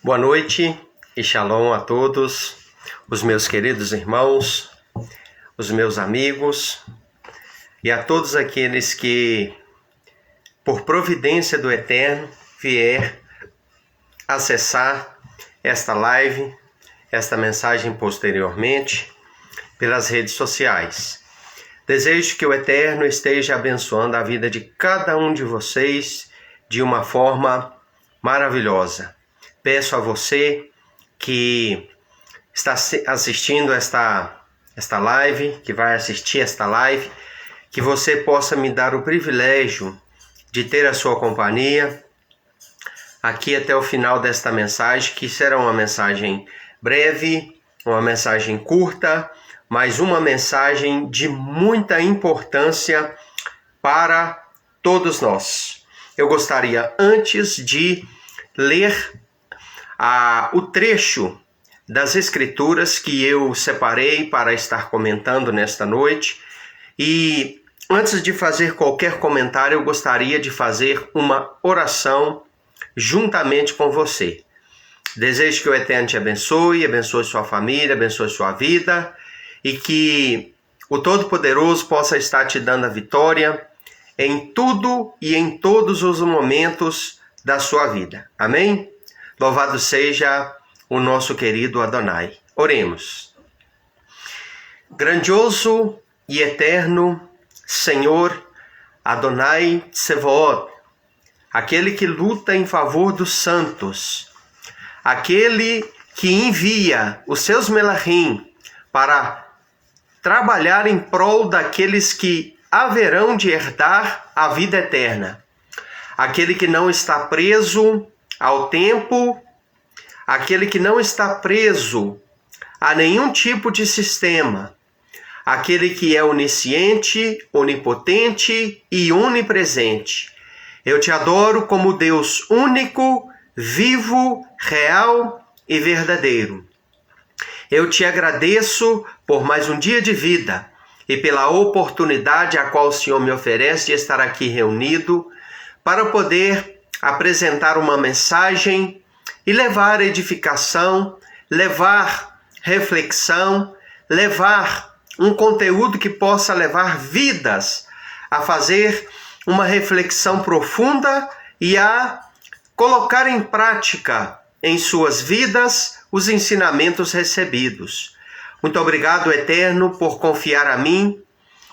Boa noite e shalom a todos, os meus queridos irmãos, os meus amigos e a todos aqueles que, por providência do Eterno, vier acessar esta live, esta mensagem posteriormente, pelas redes sociais. Desejo que o Eterno esteja abençoando a vida de cada um de vocês de uma forma maravilhosa. Peço a você que está assistindo esta live, que vai assistir esta live, que você possa me dar o privilégio de ter a sua companhia aqui até o final desta mensagem, que será uma mensagem breve, uma mensagem curta, mas uma mensagem de muita importância para todos nós. Eu gostaria, antes de ler o trecho das Escrituras que eu separei para estar comentando nesta noite, e antes de fazer qualquer comentário, eu gostaria de fazer uma oração juntamente com você. Desejo que o Eterno te abençoe sua família, abençoe sua vida, e que o Todo-Poderoso possa estar te dando a vitória em tudo e em todos os momentos da sua vida. Amém? Louvado seja o nosso querido Adonai. Oremos. Grandioso e eterno Senhor Adonai Tsevaot, aquele que luta em favor dos santos, aquele que envia os seus melachim para trabalhar em prol daqueles que haverão de herdar a vida eterna, aquele que não está preso ao tempo, aquele que não está preso a nenhum tipo de sistema, aquele que é onisciente, onipotente e onipresente. Eu te adoro como Deus único, vivo, real e verdadeiro. Eu te agradeço por mais um dia de vida e pela oportunidade a qual o Senhor me oferece de estar aqui reunido para poder apresentar uma mensagem e levar edificação, levar reflexão, levar um conteúdo que possa levar vidas a fazer uma reflexão profunda e a colocar em prática em suas vidas os ensinamentos recebidos. Muito obrigado, Eterno, por confiar a mim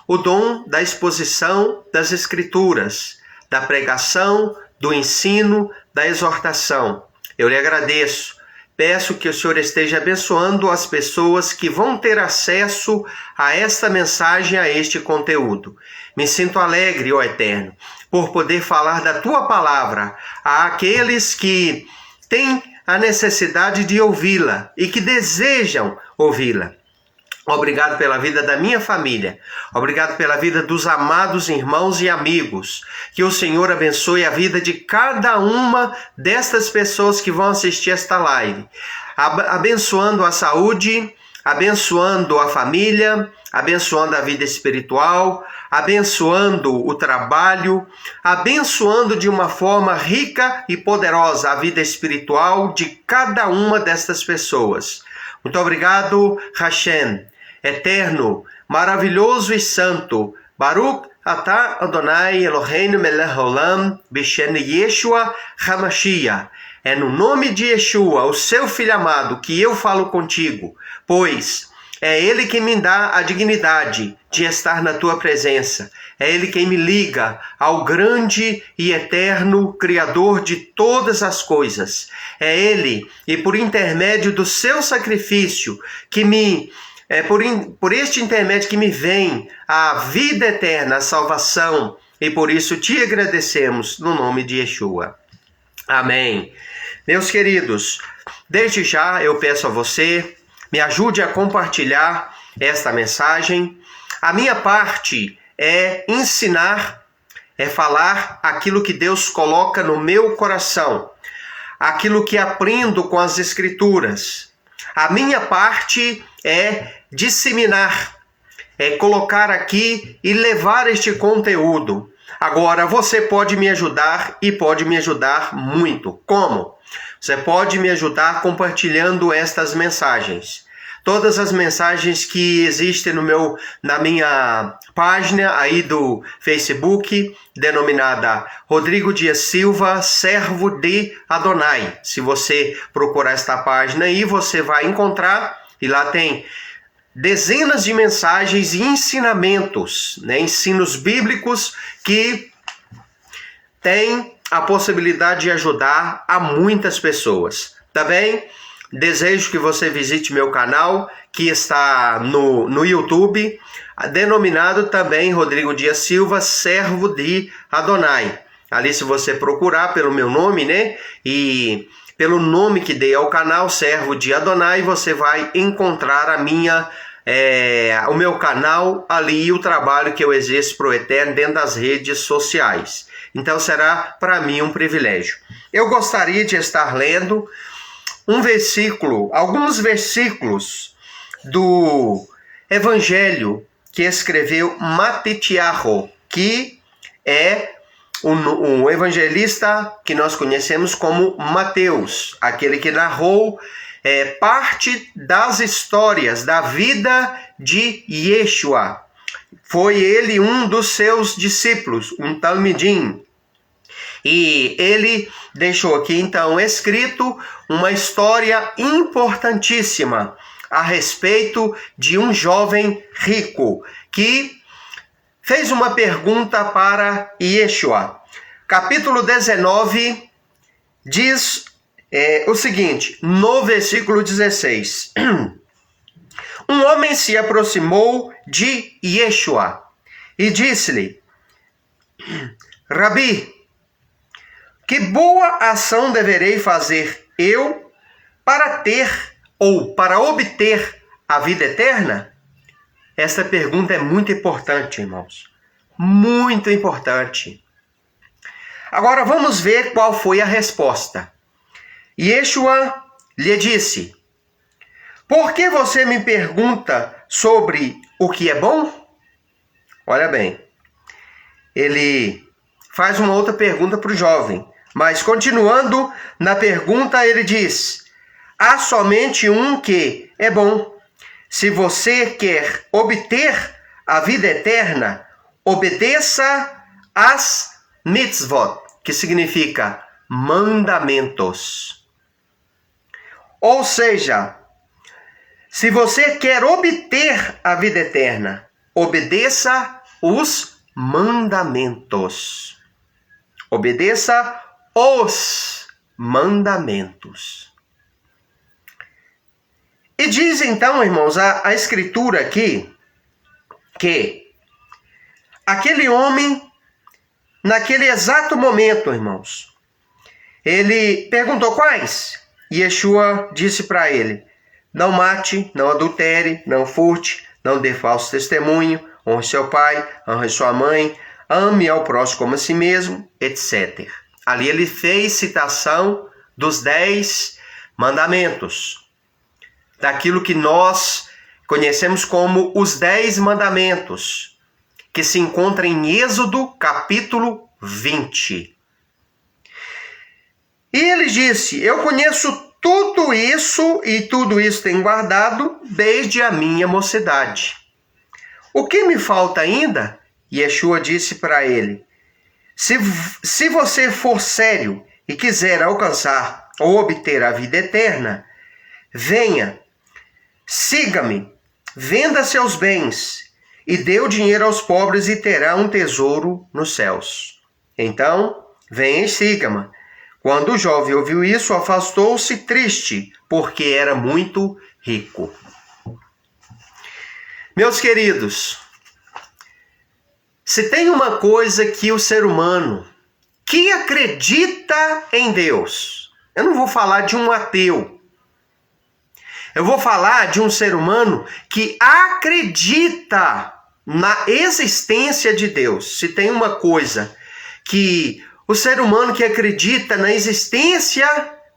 o dom da exposição das Escrituras, da pregação, do ensino, da exortação. Eu lhe agradeço. Peço que o Senhor esteja abençoando as pessoas que vão ter acesso a esta mensagem, a este conteúdo. Me sinto alegre, ó Eterno, por poder falar da Tua palavra àqueles que têm a necessidade de ouvi-la e que desejam ouvi-la. Obrigado pela vida da minha família. Obrigado pela vida dos amados irmãos e amigos. Que o Senhor abençoe a vida de cada uma destas pessoas que vão assistir esta live. Abençoando a saúde, abençoando a família, abençoando a vida espiritual, abençoando o trabalho, abençoando de uma forma rica e poderosa a vida espiritual de cada uma destas pessoas. Muito obrigado, Hashem. Eterno, maravilhoso e santo, Baruch atah Adonai Eloheinu melech haolam b'shem Yeshua HaMashiach. É no nome de Yeshua, o seu filho amado, que eu falo contigo, pois é ele quem me dá a dignidade de estar na tua presença. É ele quem me liga ao grande e eterno Criador de todas as coisas. É ele, e por intermédio do seu sacrifício, por este intermédio que me vem a vida eterna, a salvação, e por isso te agradecemos no nome de Yeshua. Amém. Meus queridos, desde já eu peço a você, me ajude a compartilhar esta mensagem. A minha parte é ensinar, é falar aquilo que Deus coloca no meu coração, aquilo que aprendo com as Escrituras. A minha parte é disseminar, é colocar aqui e levar este conteúdo. Agora, você pode me ajudar e pode me ajudar muito. Como? Você pode me ajudar compartilhando estas mensagens. Todas as mensagens que existem na minha página aí do Facebook, denominada Rodrigo Dias Silva, Servo de Adonai. Se você procurar esta página aí, você vai encontrar, e lá tem dezenas de mensagens e ensinamentos, ensinos bíblicos que têm a possibilidade de ajudar a muitas pessoas. Tá bem? Desejo que você visite meu canal, que está no YouTube, denominado também Rodrigo Dias Silva, Servo de Adonai. Ali, se você procurar pelo meu nome, e pelo nome que dei ao canal, Servo de Adonai, você vai encontrar o meu canal ali e o trabalho que eu exerço para o Eterno dentro das redes sociais. Então será para mim um privilégio. Eu gostaria de estar lendo alguns versículos do Evangelho que escreveu Matitiahu, que é um evangelista que nós conhecemos como Mateus, aquele que narrou parte das histórias da vida de Yeshua. Foi ele um dos seus discípulos, um talmidim. E ele deixou aqui, então, escrito uma história importantíssima a respeito de um jovem rico que fez uma pergunta para Yeshua. Capítulo 19 diz o seguinte, no versículo 16. Um homem se aproximou de Yeshua e disse-lhe: Rabi, que boa ação deverei fazer eu para obter a vida eterna? Essa pergunta é muito importante, irmãos. Muito importante. Agora vamos ver qual foi a resposta. Yeshua lhe disse: Por que você me pergunta sobre o que é bom? Olha bem, ele faz uma outra pergunta para o jovem. Mas continuando na pergunta, ele diz: há somente um que é bom. Se você quer obter a vida eterna, obedeça às mitzvot, que significa mandamentos. Ou seja, se você quer obter a vida eterna, obedeça os mandamentos. Obedeça os mandamentos. E diz então, irmãos, a Escritura aqui, que aquele homem, naquele exato momento, irmãos, ele perguntou quais? Yeshua disse para ele: não mate, não adultere, não furte, não dê falso testemunho, honre seu pai, honre sua mãe, ame ao próximo como a si mesmo, etc. Ali ele fez citação dos 10 mandamentos, daquilo que nós conhecemos como os 10 mandamentos, que se encontra em Êxodo capítulo 20. E ele disse: eu conheço tudo isso e tudo isso tenho guardado desde a minha mocidade. O que me falta ainda? Yeshua disse para ele: se você for sério e quiser alcançar ou obter a vida eterna, venha, siga-me, venda seus bens e dê o dinheiro aos pobres e terá um tesouro nos céus. Então, venha e siga-me. Quando o jovem ouviu isso, afastou-se triste, porque era muito rico. Meus queridos, se tem uma coisa que o ser humano que acredita em Deus, eu não vou falar de um ateu, eu vou falar de um ser humano que acredita na existência de Deus. Se tem uma coisa que o ser humano que acredita na existência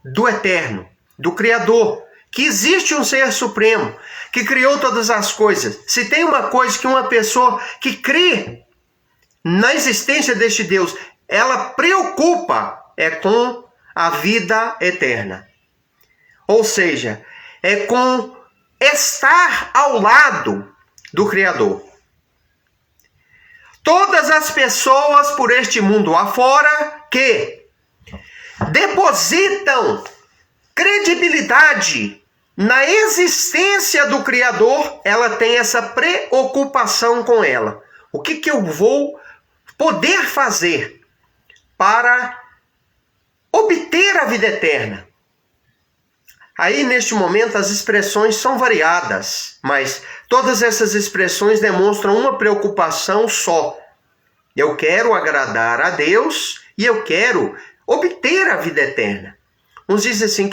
do Eterno, do Criador, que existe um Ser Supremo, que criou todas as coisas. Se tem uma coisa que uma pessoa que crê na existência deste Deus, ela preocupa com a vida eterna. Ou seja, é com estar ao lado do Criador. Todas as pessoas por este mundo afora que depositam credibilidade na existência do Criador, ela tem essa preocupação com ela. O que eu vou poder fazer para obter a vida eterna? Aí, neste momento, as expressões são variadas, mas todas essas expressões demonstram uma preocupação só. Eu quero agradar a Deus e eu quero obter a vida eterna. Uns dizem assim,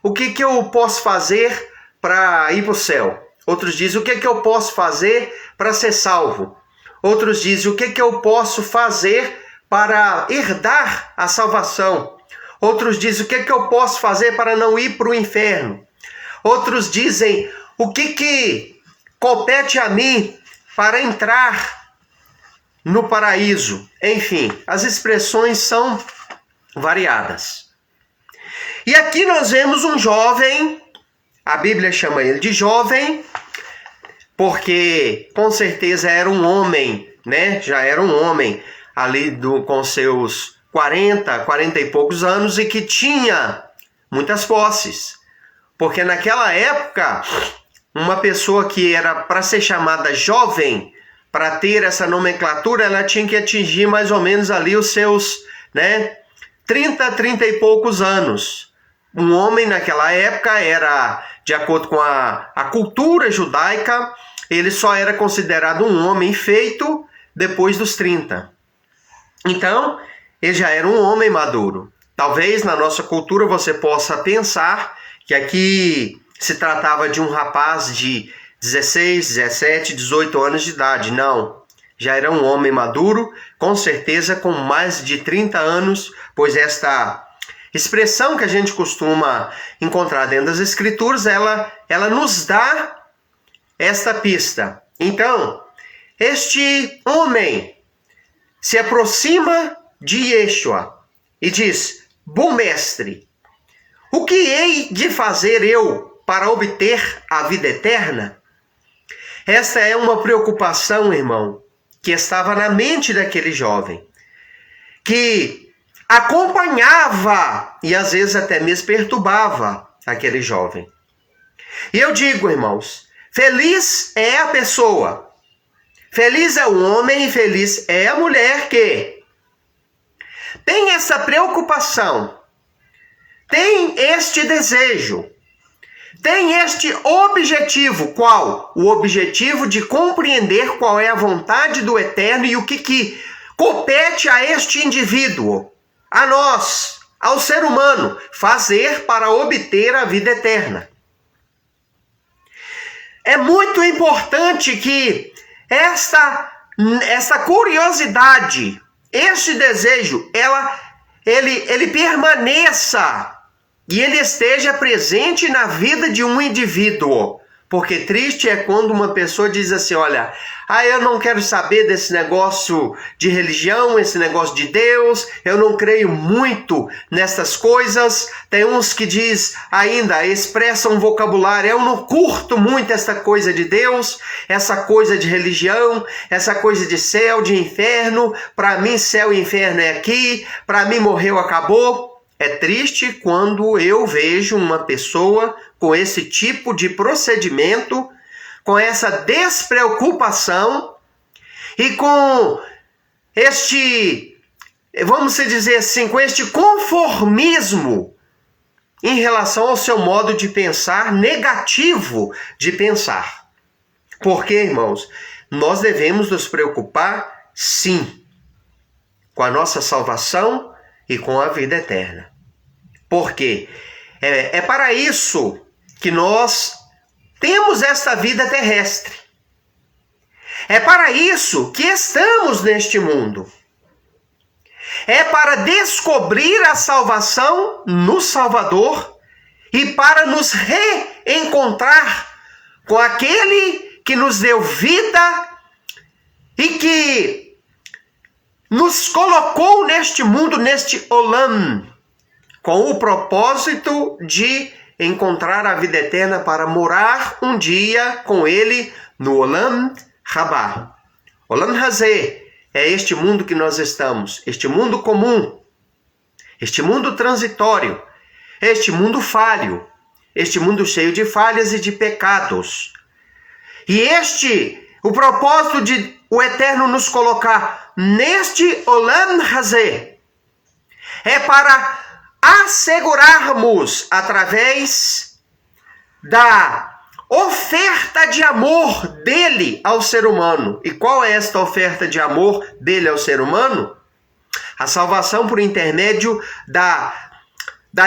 o que eu posso fazer para ir para o céu? Outros dizem, o que eu posso fazer para ser salvo? Outros dizem, o que eu posso fazer para herdar a salvação? Outros dizem, o que eu posso fazer para não ir para o inferno? Outros dizem, o que compete a mim para entrar no paraíso? Enfim, as expressões são variadas. E aqui nós vemos um jovem, a Bíblia chama ele de jovem, porque com certeza era um homem, né? Já era um homem ali com seus 40 e poucos anos e que tinha muitas posses. Porque naquela época, uma pessoa que era para ser chamada jovem, para ter essa nomenclatura, ela tinha que atingir mais ou menos ali os seus, 30 e poucos anos. Um homem naquela época era, de acordo com a cultura judaica, ele só era considerado um homem feito depois dos 30. Então, ele já era um homem maduro. Talvez na nossa cultura você possa pensar que aqui se tratava de um rapaz de 16, 17, 18 anos de idade. Não, já era um homem maduro, com certeza com mais de 30 anos, pois esta expressão que a gente costuma encontrar dentro das Escrituras, ela nos dá esta pista. Então, este homem se aproxima de Yeshua e diz, bom mestre, o que hei de fazer eu para obter a vida eterna? Esta é uma preocupação, irmão, que estava na mente daquele jovem, que acompanhava e às vezes até mesmo perturbava aquele jovem. E eu digo, irmãos, feliz é a pessoa, feliz é o homem e feliz é a mulher que tem essa preocupação, tem este desejo, tem este objetivo. Qual? O objetivo de compreender qual é a vontade do Eterno e o que compete a este indivíduo, a nós, ao ser humano, fazer para obter a vida eterna. É muito importante que essa curiosidade, este desejo, ele permaneça e ele esteja presente na vida de um indivíduo. Porque triste é quando uma pessoa diz assim, olha, eu não quero saber desse negócio de religião, esse negócio de Deus, eu não creio muito nessas coisas. Tem uns que expressam um vocabulário, eu não curto muito essa coisa de Deus, essa coisa de religião, essa coisa de céu, de inferno. Para mim, céu e inferno é aqui, para mim morreu, acabou. É triste quando eu vejo uma pessoa com esse tipo de procedimento, com essa despreocupação e com este, vamos dizer assim, com este conformismo em relação ao seu modo de pensar, negativo de pensar. Porque, irmãos, nós devemos nos preocupar, sim, com a nossa salvação e com a vida eterna. Porque é para isso que nós temos esta vida terrestre. É para isso que estamos neste mundo. É para descobrir a salvação no Salvador e para nos reencontrar com aquele que nos deu vida e que nos colocou neste mundo, neste olam, com o propósito de encontrar a vida eterna para morar um dia com ele no Olam Rabá. Olam Hazé é este mundo que nós estamos, este mundo comum, este mundo transitório, este mundo falho, este mundo cheio de falhas e de pecados. E o propósito de o Eterno nos colocar neste Olam Hazé é para assegurarmos, através da oferta de amor dele ao ser humano. E qual é esta oferta de amor dele ao ser humano? A salvação por intermédio da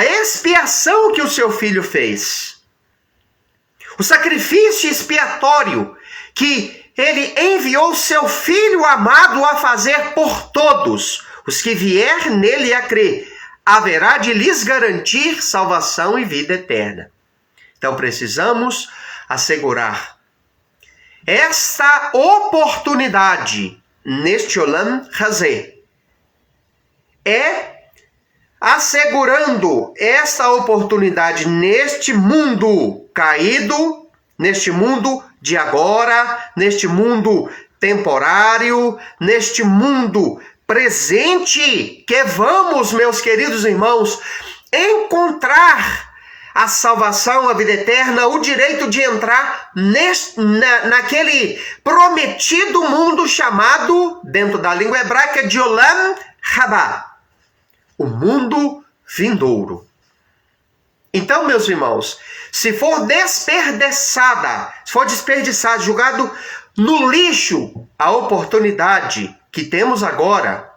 expiação que o seu filho fez. O sacrifício expiatório que ele enviou seu filho amado a fazer por todos os que vier nele a crer. Haverá de lhes garantir salvação e vida eterna. Então precisamos assegurar esta oportunidade neste Olam Hazé. Assegurando esta oportunidade neste mundo caído, neste mundo de agora, neste mundo temporário, neste mundo presente, que vamos, meus queridos irmãos, encontrar a salvação, a vida eterna, o direito de entrar naquele prometido mundo chamado, dentro da língua hebraica, de Olam Rabá, o mundo vindouro. Então, meus irmãos, se for desperdiçado, jogado no lixo a oportunidade que temos agora,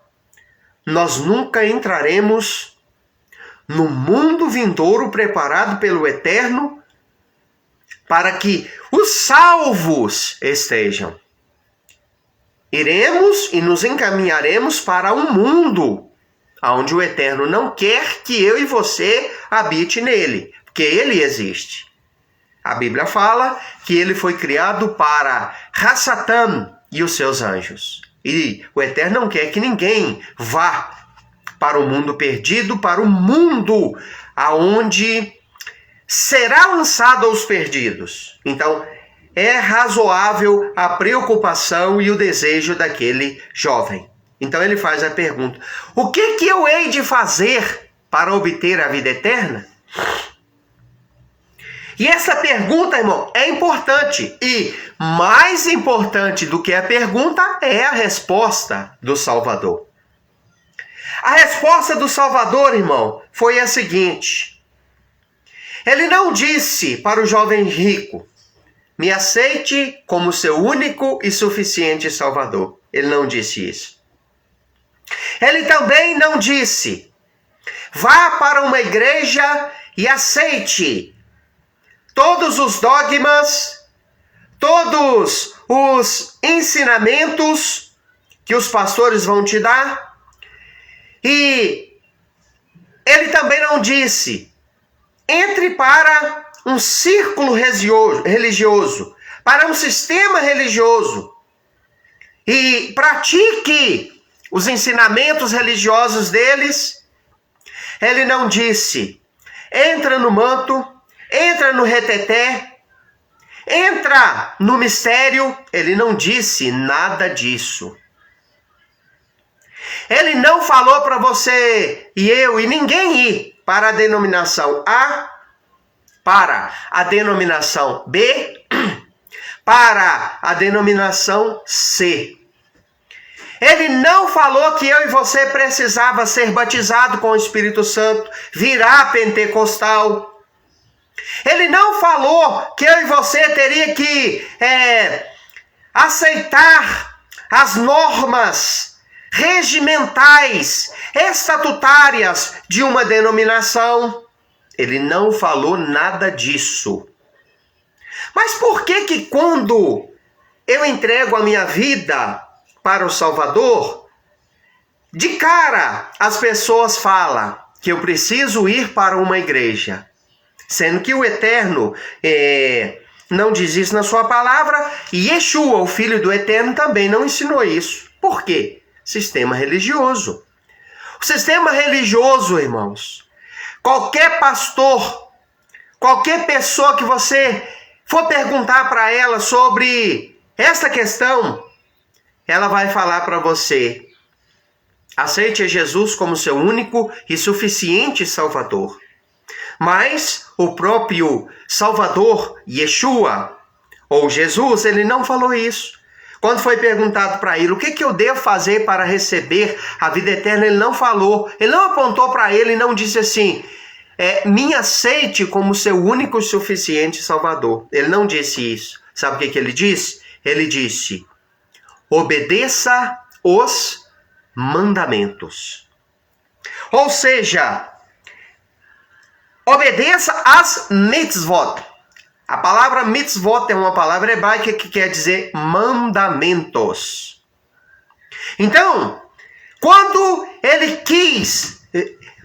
nós nunca entraremos no mundo vindouro preparado pelo Eterno para que os salvos estejam. Iremos e nos encaminharemos para um mundo onde o Eterno não quer que eu e você habite nele, porque ele existe. A Bíblia fala que ele foi criado para Hassatan e os seus anjos. E o Eterno não quer que ninguém vá para o mundo perdido, para o mundo aonde será lançado aos perdidos. Então, é razoável a preocupação e o desejo daquele jovem. Então ele faz a pergunta: o que eu hei de fazer para obter a vida eterna? E essa pergunta, irmão, é importante. E mais importante do que a pergunta é a resposta do Salvador. A resposta do Salvador, irmão, foi a seguinte. Ele não disse para o jovem rico: me aceite como seu único e suficiente Salvador. Ele não disse isso. Ele também não disse: vá para uma igreja e aceite todos os dogmas, todos os ensinamentos que os pastores vão te dar. E ele também não disse: entre para um círculo religioso, para um sistema religioso e pratique os ensinamentos religiosos deles. Ele não disse: entra no manto, entra no reteté, entra no mistério. Ele não disse nada disso. Ele não falou para você e eu e ninguém ir para a denominação A, para a denominação B, para a denominação C. Ele não falou que eu e você precisava ser batizado com o Espírito Santo, virar pentecostal. Ele não falou que eu e você teria que aceitar as normas regimentais, estatutárias de uma denominação. Ele não falou nada disso. Mas por que quando eu entrego a minha vida para o Salvador, de cara as pessoas falam que eu preciso ir para uma igreja, sendo que o Eterno não diz isso na sua palavra, e Yeshua, o Filho do Eterno, também não ensinou isso. Por quê? Sistema religioso. O sistema religioso, irmãos, qualquer pastor, qualquer pessoa que você for perguntar para ela sobre esta questão, ela vai falar para você: aceite a Jesus como seu único e suficiente Salvador. Mas o próprio Salvador, Yeshua, ou Jesus, ele não falou isso. Quando foi perguntado para ele, o que eu devo fazer para receber a vida eterna, ele não falou. Ele não apontou para ele e não disse assim: me aceite como seu único e suficiente Salvador. Ele não disse isso. Sabe o que ele disse? Ele disse: obedeça os mandamentos. Ou seja, obedeça as mitzvot. A palavra mitzvot é uma palavra hebraica que quer dizer mandamentos. Então, quando ele quis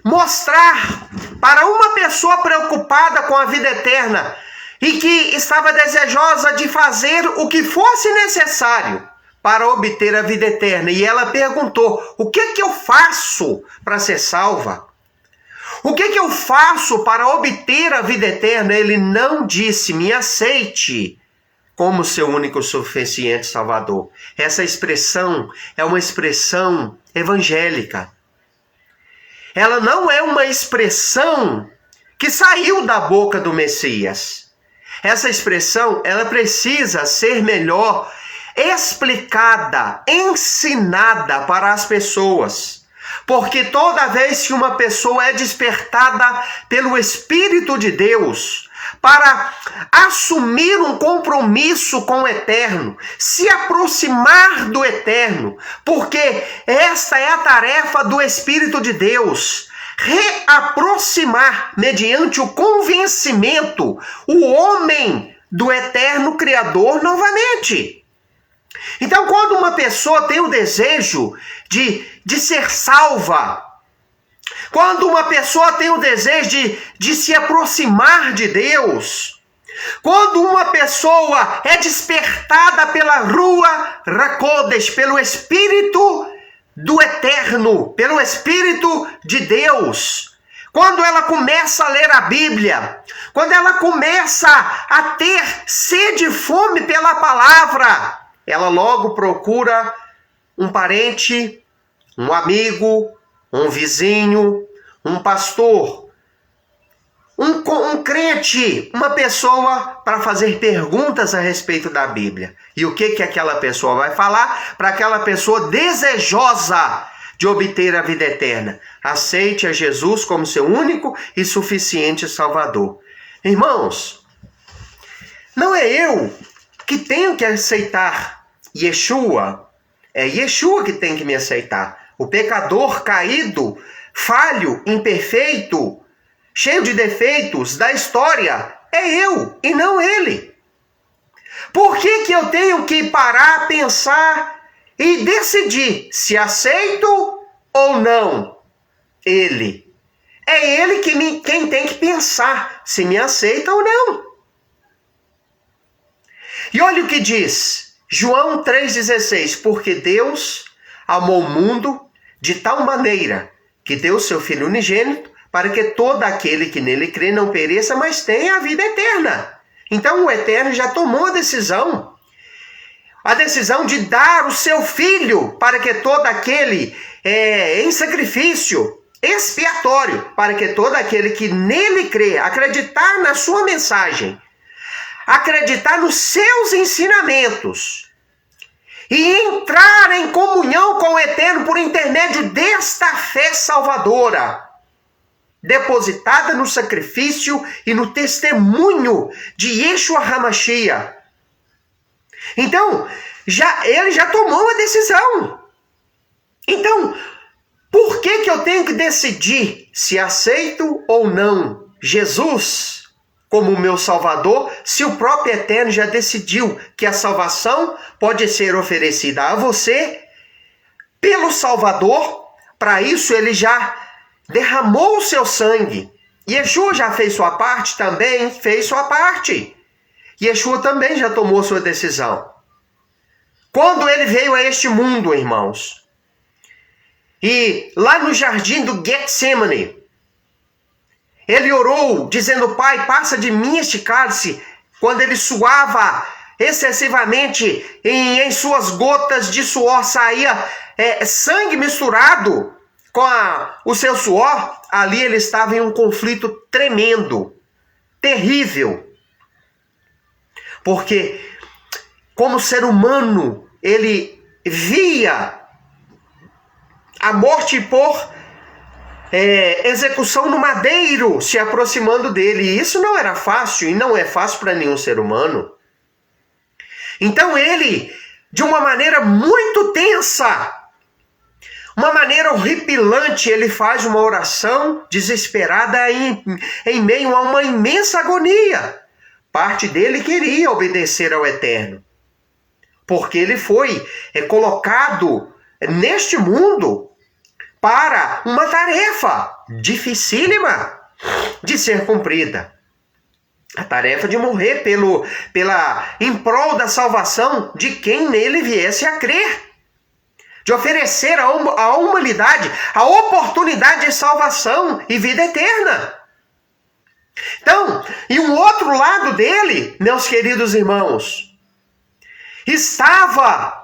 mostrar para uma pessoa preocupada com a vida eterna e que estava desejosa de fazer o que fosse necessário para obter a vida eterna, e ela perguntou: o que eu faço para ser salva? O que eu faço para obter a vida eterna? Ele não disse: me aceite como seu único e suficiente Salvador. Essa expressão é uma expressão evangélica. Ela não é uma expressão que saiu da boca do Messias. Essa expressão, ela precisa ser melhor explicada, ensinada para as pessoas. Porque toda vez que uma pessoa é despertada pelo Espírito de Deus para assumir um compromisso com o Eterno, se aproximar do Eterno, porque esta é a tarefa do Espírito de Deus, reaproximar mediante o convencimento o homem do Eterno Criador novamente. Então, quando uma pessoa tem o desejo de ser salva, quando uma pessoa tem o desejo de se aproximar de Deus, quando uma pessoa é despertada pela Ruach HaKodesh, pelo Espírito do Eterno, pelo Espírito de Deus, quando ela começa a ler a Bíblia, quando ela começa a ter sede e fome pela palavra, ela logo procura um parente, um amigo, um vizinho, um pastor, um crente, uma pessoa para fazer perguntas a respeito da Bíblia. E o que aquela pessoa vai falar para aquela pessoa desejosa de obter a vida eterna? Aceite a Jesus como seu único e suficiente Salvador. Irmãos, não é eu que tenho que aceitar Yeshua, é Yeshua que tem que me aceitar. O pecador caído, falho, imperfeito, cheio de defeitos da história, é eu e não ele. Por que eu tenho que parar, pensar e decidir se aceito ou não ele? É ele quem tem que pensar se me aceita ou não. E olha o que diz João 3,16, porque Deus amou o mundo de tal maneira que deu seu Filho unigênito para que todo aquele que nele crê não pereça, mas tenha a vida eterna. Então o Eterno já tomou a decisão de dar o seu Filho para que todo aquele, em sacrifício expiatório, para que todo aquele que nele crê, acreditar na sua mensagem, acreditar nos seus ensinamentos e entrar em comunhão com o Eterno por intermédio desta fé salvadora, depositada no sacrifício e no testemunho de Yeshua HaMashiach. Então, ele já tomou a decisão. Então, por que eu tenho que decidir se aceito ou não Jesus como meu Salvador, se o próprio Eterno já decidiu que a salvação pode ser oferecida a você pelo Salvador? Para isso ele já derramou o seu sangue. Yeshua já fez sua parte, também fez sua parte. Yeshua também já tomou sua decisão. Quando ele veio a este mundo, irmãos, e lá no jardim do Getsemane, ele orou dizendo: Pai, passa de mim este cálice, quando ele suava excessivamente, em suas gotas de suor saía sangue misturado com o seu suor. Ali ele estava em um conflito tremendo, terrível, porque como ser humano ele via a morte por execução no madeiro se aproximando dele. E isso não era fácil, e não é fácil para nenhum ser humano. Então ele, de uma maneira muito tensa, uma maneira horripilante, ele faz uma oração desesperada em meio a uma imensa agonia. Parte dele queria obedecer ao Eterno, porque ele foi colocado neste mundo para uma tarefa dificílima de ser cumprida. A tarefa de morrer em prol da salvação de quem nele viesse a crer. De oferecer à humanidade a oportunidade de salvação e vida eterna. Então, e um outro lado dele, meus queridos irmãos, estava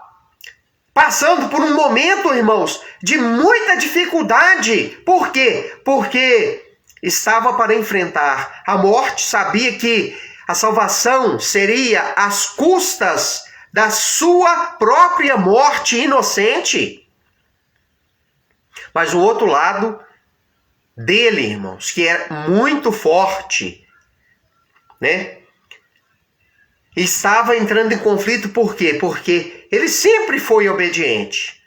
passando por um momento, irmãos, de muita dificuldade. Por quê? Porque estava para enfrentar a morte, sabia que a salvação seria às custas da sua própria morte inocente. Mas o outro lado dele, irmãos, que é muito forte, né? Estava entrando em conflito. Por quê? Porque ele sempre foi obediente.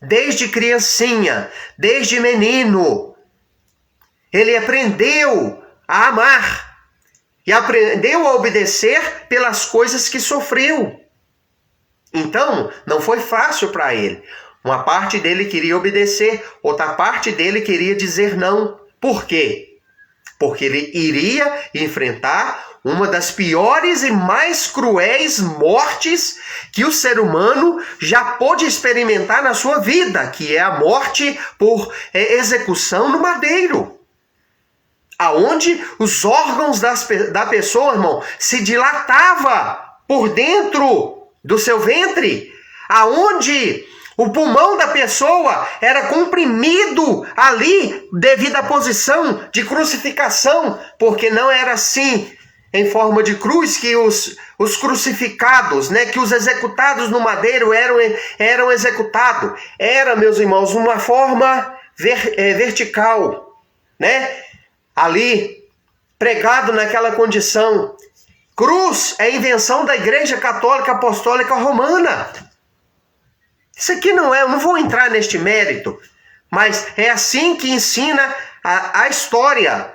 Desde criancinha, desde menino, ele aprendeu a amar e aprendeu a obedecer pelas coisas que sofreu. Então, não foi fácil para ele. Uma parte dele queria obedecer, outra parte dele queria dizer não. Por quê? Porque ele iria enfrentar uma das piores e mais cruéis mortes que o ser humano já pôde experimentar na sua vida, que é a morte por execução no madeiro. Aonde os órgãos da pessoa, irmão, se dilatava por dentro do seu ventre, aonde o pulmão da pessoa era comprimido ali devido à posição de crucificação, porque não era assim em forma de cruz que os crucificados, né, que os executados no madeiro eram executados. Era, meus irmãos, uma forma vertical, né? Ali, pregado naquela condição. Cruz é invenção da Igreja Católica Apostólica Romana. Isso aqui eu não vou entrar neste mérito, mas é assim que ensina a história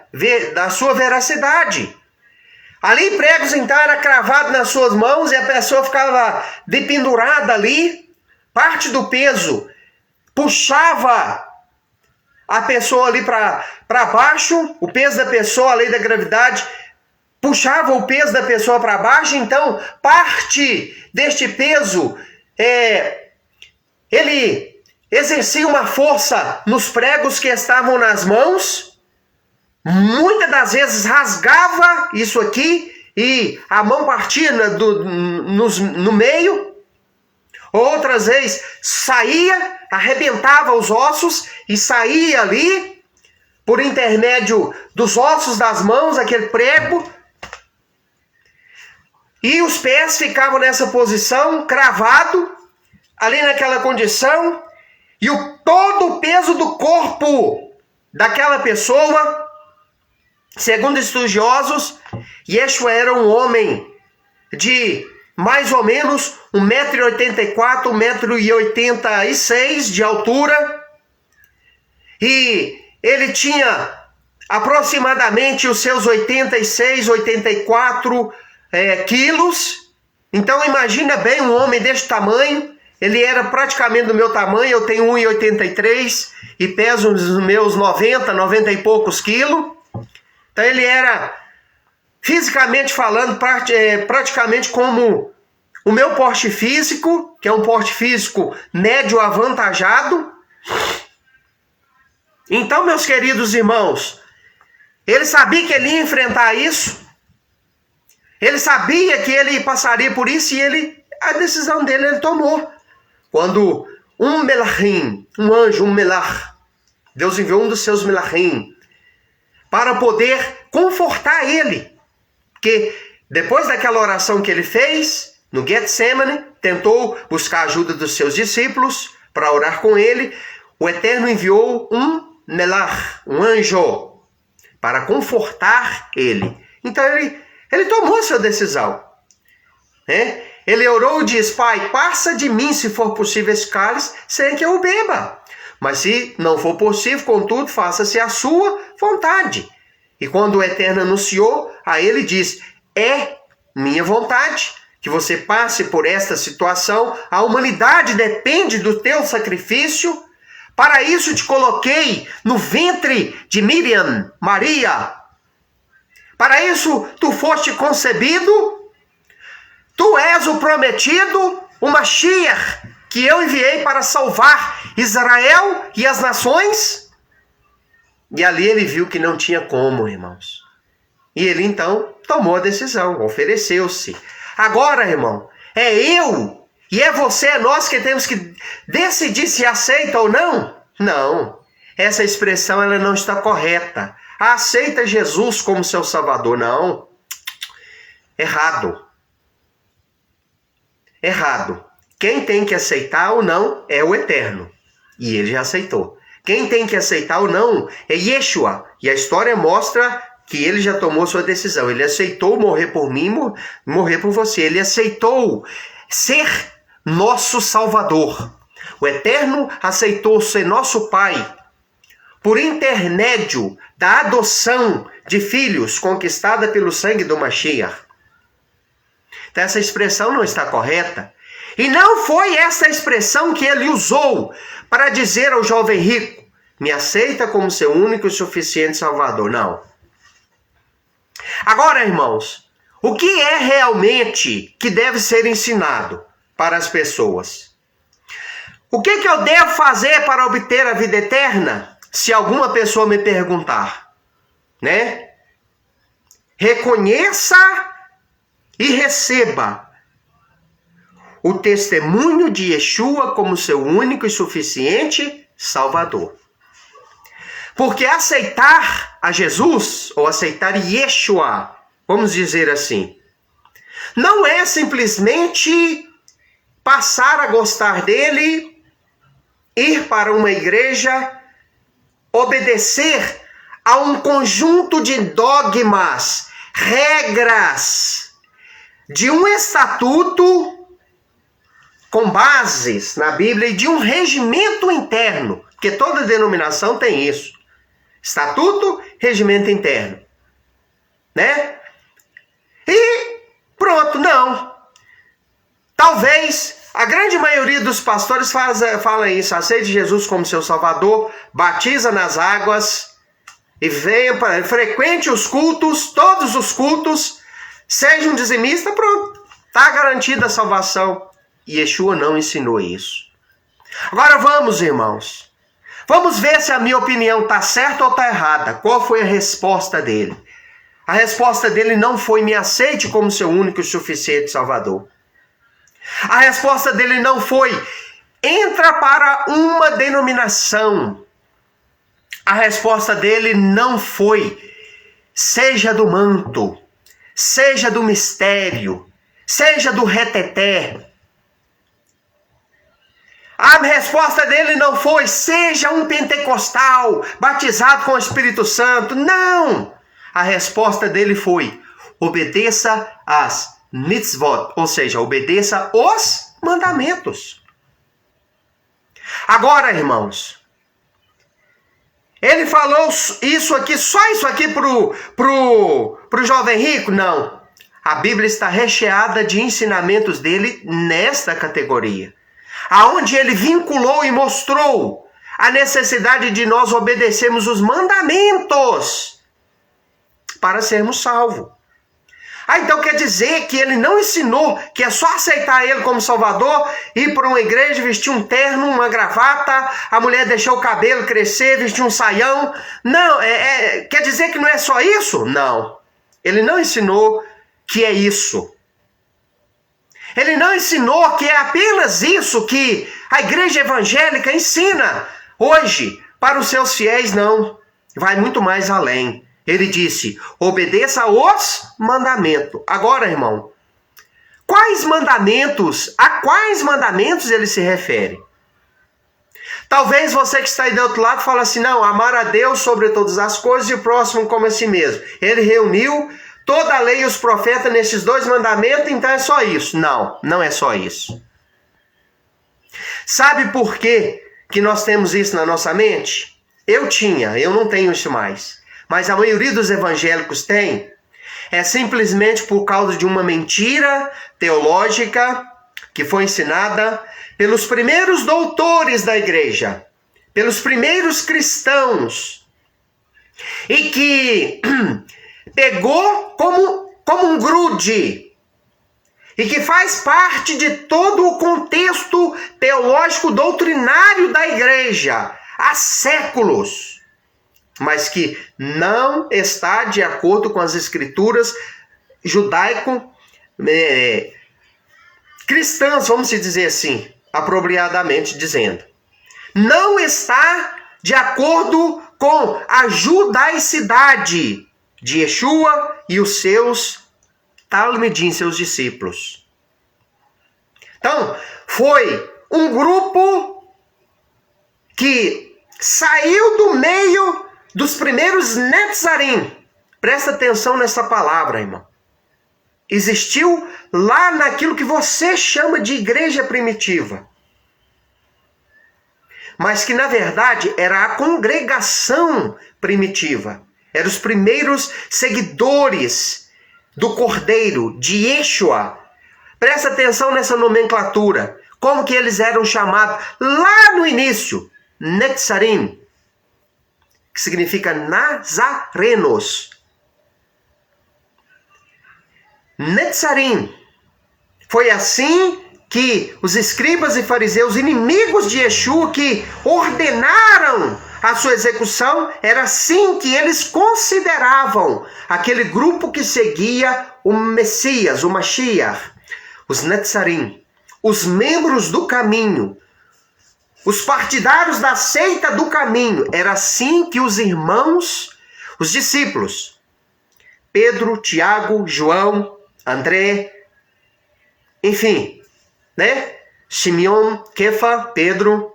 da sua veracidade. Ali pregos então era cravado nas suas mãos e a pessoa ficava dependurada ali, parte do peso puxava a pessoa ali para baixo, o peso da pessoa, a lei da gravidade, puxava o peso da pessoa para baixo. Então parte deste peso, ele exercia uma força nos pregos que estavam nas mãos. Muitas das vezes rasgava isso aqui e a mão partia no meio. Outras vezes saía, arrebentava os ossos e saía ali, por intermédio dos ossos das mãos, aquele prego. E os pés ficavam nessa posição, cravado, ali naquela condição. E todo o peso do corpo daquela pessoa, segundo estudiosos, Yeshua era um homem de mais ou menos 1,84 m, 1,86 m de altura. E ele tinha aproximadamente os seus 86, 84 quilos. Então imagina bem um homem deste tamanho. Ele era praticamente do meu tamanho. Eu tenho 1,83 e peso os meus 90 e poucos quilos. Então ele era, fisicamente falando, praticamente como o meu porte físico, que é um porte físico médio avantajado. Então, meus queridos irmãos, Ele sabia que ele ia enfrentar isso. Ele sabia que ele passaria por isso e a decisão dele ele tomou. Quando um melachim, um anjo, um melach, Deus enviou um dos seus melachim para poder confortar ele. Porque depois daquela oração que ele fez, no Getsemane, tentou buscar a ajuda dos seus discípulos para orar com ele, o Eterno enviou um melach, um anjo, para confortar ele. Então ele tomou a sua decisão. Né? Ele orou e disse: Pai, passa de mim, se for possível, esse cálice, sem que eu o beba. Mas se não for possível, contudo, faça-se a sua vontade. E quando o Eterno anunciou, a ele diz: é minha vontade que você passe por esta situação. A humanidade depende do teu sacrifício. Para isso te coloquei no ventre de Miriam, Maria. Para isso tu foste concebido. Tu és o prometido, o Mashiach, que eu enviei para salvar Israel e as nações. E ali ele viu que não tinha como, irmãos. E ele então tomou a decisão, ofereceu-se. Agora, irmão, é eu e é você, é nós que temos que decidir se aceita ou não? Não. Essa expressão ela não está correta. Aceita Jesus como seu Salvador. Não. Errado. Errado. Quem tem que aceitar ou não é o Eterno. E ele já aceitou. Quem tem que aceitar ou não é Yeshua. E a história mostra que ele já tomou sua decisão. Ele aceitou morrer por mim, morrer por você. Ele aceitou ser nosso Salvador. O Eterno aceitou ser nosso Pai por intermédio da adoção de filhos conquistada pelo sangue do Mashiach. Então essa expressão não está correta. E não foi essa expressão que ele usou para dizer ao jovem rico: me aceita como seu único e suficiente Salvador. Não. Agora, irmãos, o que é realmente que deve ser ensinado para as pessoas? O que eu devo fazer para obter a vida eterna? Se alguma pessoa me perguntar, né? Reconheça e receba o testemunho de Yeshua como seu único e suficiente Salvador. Porque aceitar a Jesus, ou aceitar Yeshua, vamos dizer assim, não é simplesmente passar a gostar dele, ir para uma igreja, obedecer a um conjunto de dogmas, regras, de um estatuto com bases na Bíblia e de um regimento interno, porque toda denominação tem isso. Estatuto, regimento interno. Né? E pronto, não. Talvez a grande maioria dos pastores fala isso: aceite Jesus como seu Salvador, batiza nas águas e venha para frequente os cultos, todos os cultos, seja um dizimista, pronto, está garantida a salvação. E Yeshua não ensinou isso. Agora vamos, irmãos. Vamos ver se a minha opinião está certa ou está errada. Qual foi a resposta dele? A resposta dele não foi: me aceite como seu único e suficiente Salvador. A resposta dele não foi: entra para uma denominação. A resposta dele não foi: seja do manto, seja do mistério, seja do reteté. A resposta dele não foi: seja um pentecostal, batizado com o Espírito Santo. Não! A resposta dele foi: obedeça às mitzvot, ou seja, obedeça os mandamentos. Agora, irmãos, ele falou isso aqui, só isso aqui pro jovem rico? Não. A Bíblia está recheada de ensinamentos dele nesta categoria, aonde ele vinculou e mostrou a necessidade de nós obedecermos os mandamentos para sermos salvos. Ah, então quer dizer que ele não ensinou que é só aceitar ele como Salvador, ir para uma igreja, vestir um terno, uma gravata, a mulher deixar o cabelo crescer, vestir um saião. Não, quer dizer que não é só isso? Não. Ele não ensinou que é isso. Ele não ensinou que é apenas isso que a igreja evangélica ensina hoje para os seus fiéis, não. Vai muito mais além. Ele disse, obedeça aos mandamentos. Agora, irmão, a quais mandamentos ele se refere? Talvez você que está aí do outro lado fale assim, não, amar a Deus sobre todas as coisas e o próximo como a si mesmo. Ele reuniu toda a lei e os profetas nesses 2 mandamentos, então é só isso. Não, não é só isso. Sabe por quê que nós temos isso na nossa mente? Eu não tenho isso mais. Mas a maioria dos evangélicos tem. É simplesmente por causa de uma mentira teológica que foi ensinada pelos primeiros doutores da igreja, pelos primeiros cristãos, e que pegou como um grude, e que faz parte de todo o contexto teológico doutrinário da igreja há séculos, mas que não está de acordo com as escrituras judaico-cristãs, vamos dizer assim, apropriadamente dizendo. Não está de acordo com a judaicidade de Yeshua e os seus talmidim, seus discípulos. Então, foi um grupo que saiu do meio dos primeiros Netzarim. Presta atenção nessa palavra, irmão. Existiu lá naquilo que você chama de igreja primitiva. Mas que, na verdade, era a congregação primitiva. Eram os primeiros seguidores do Cordeiro, de Yeshua. Presta atenção nessa nomenclatura. Como que eles eram chamados lá no início? Netzarim, que significa nazarenos. Netzarim. Foi assim que os escribas e fariseus, inimigos de Yeshua, que ordenaram a sua execução, era assim que eles consideravam aquele grupo que seguia o Messias, o Mashiach, os Netzarim, os membros do caminho, os partidários da seita do caminho. Era assim que os irmãos, os discípulos, Pedro, Tiago, João, André, enfim, né? Simeão, Kefa, Pedro,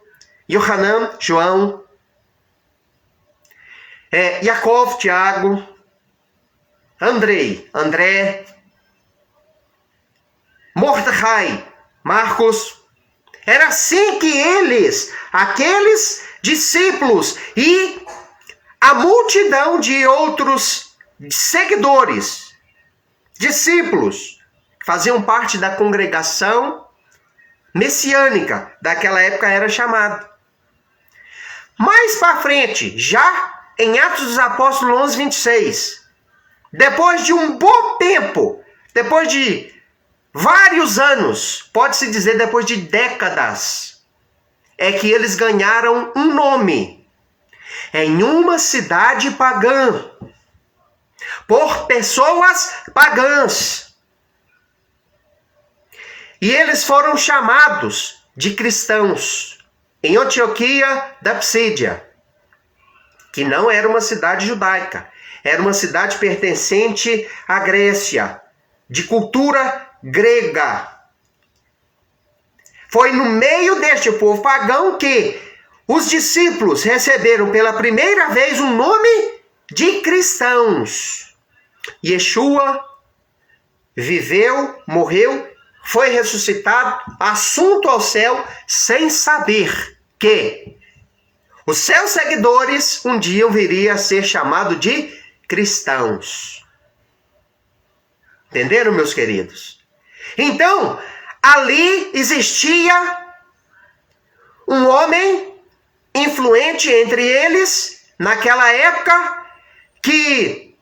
Yohanan, João, Yaakov, Tiago, André, Mordecai, Marcos. Era assim que eles, aqueles discípulos e a multidão de outros seguidores, discípulos, que faziam parte da congregação messiânica, daquela época era chamado. Mais para frente, já em Atos dos Apóstolos 11, 26, depois de um bom tempo, depois de vários anos, pode-se dizer depois de décadas, é que eles ganharam um nome em uma cidade pagã, por pessoas pagãs. E eles foram chamados de cristãos em Antioquia da Psídia, que não era uma cidade judaica, era uma cidade pertencente à Grécia, de cultura grega. Foi no meio deste povo pagão que os discípulos receberam pela primeira vez um nome de cristãos. Yeshua viveu, morreu, foi ressuscitado, assunto ao céu, sem saber que os seus seguidores um dia viriam a ser chamados de cristãos. Entenderam, meus queridos? Então, ali existia um homem influente entre eles, naquela época, que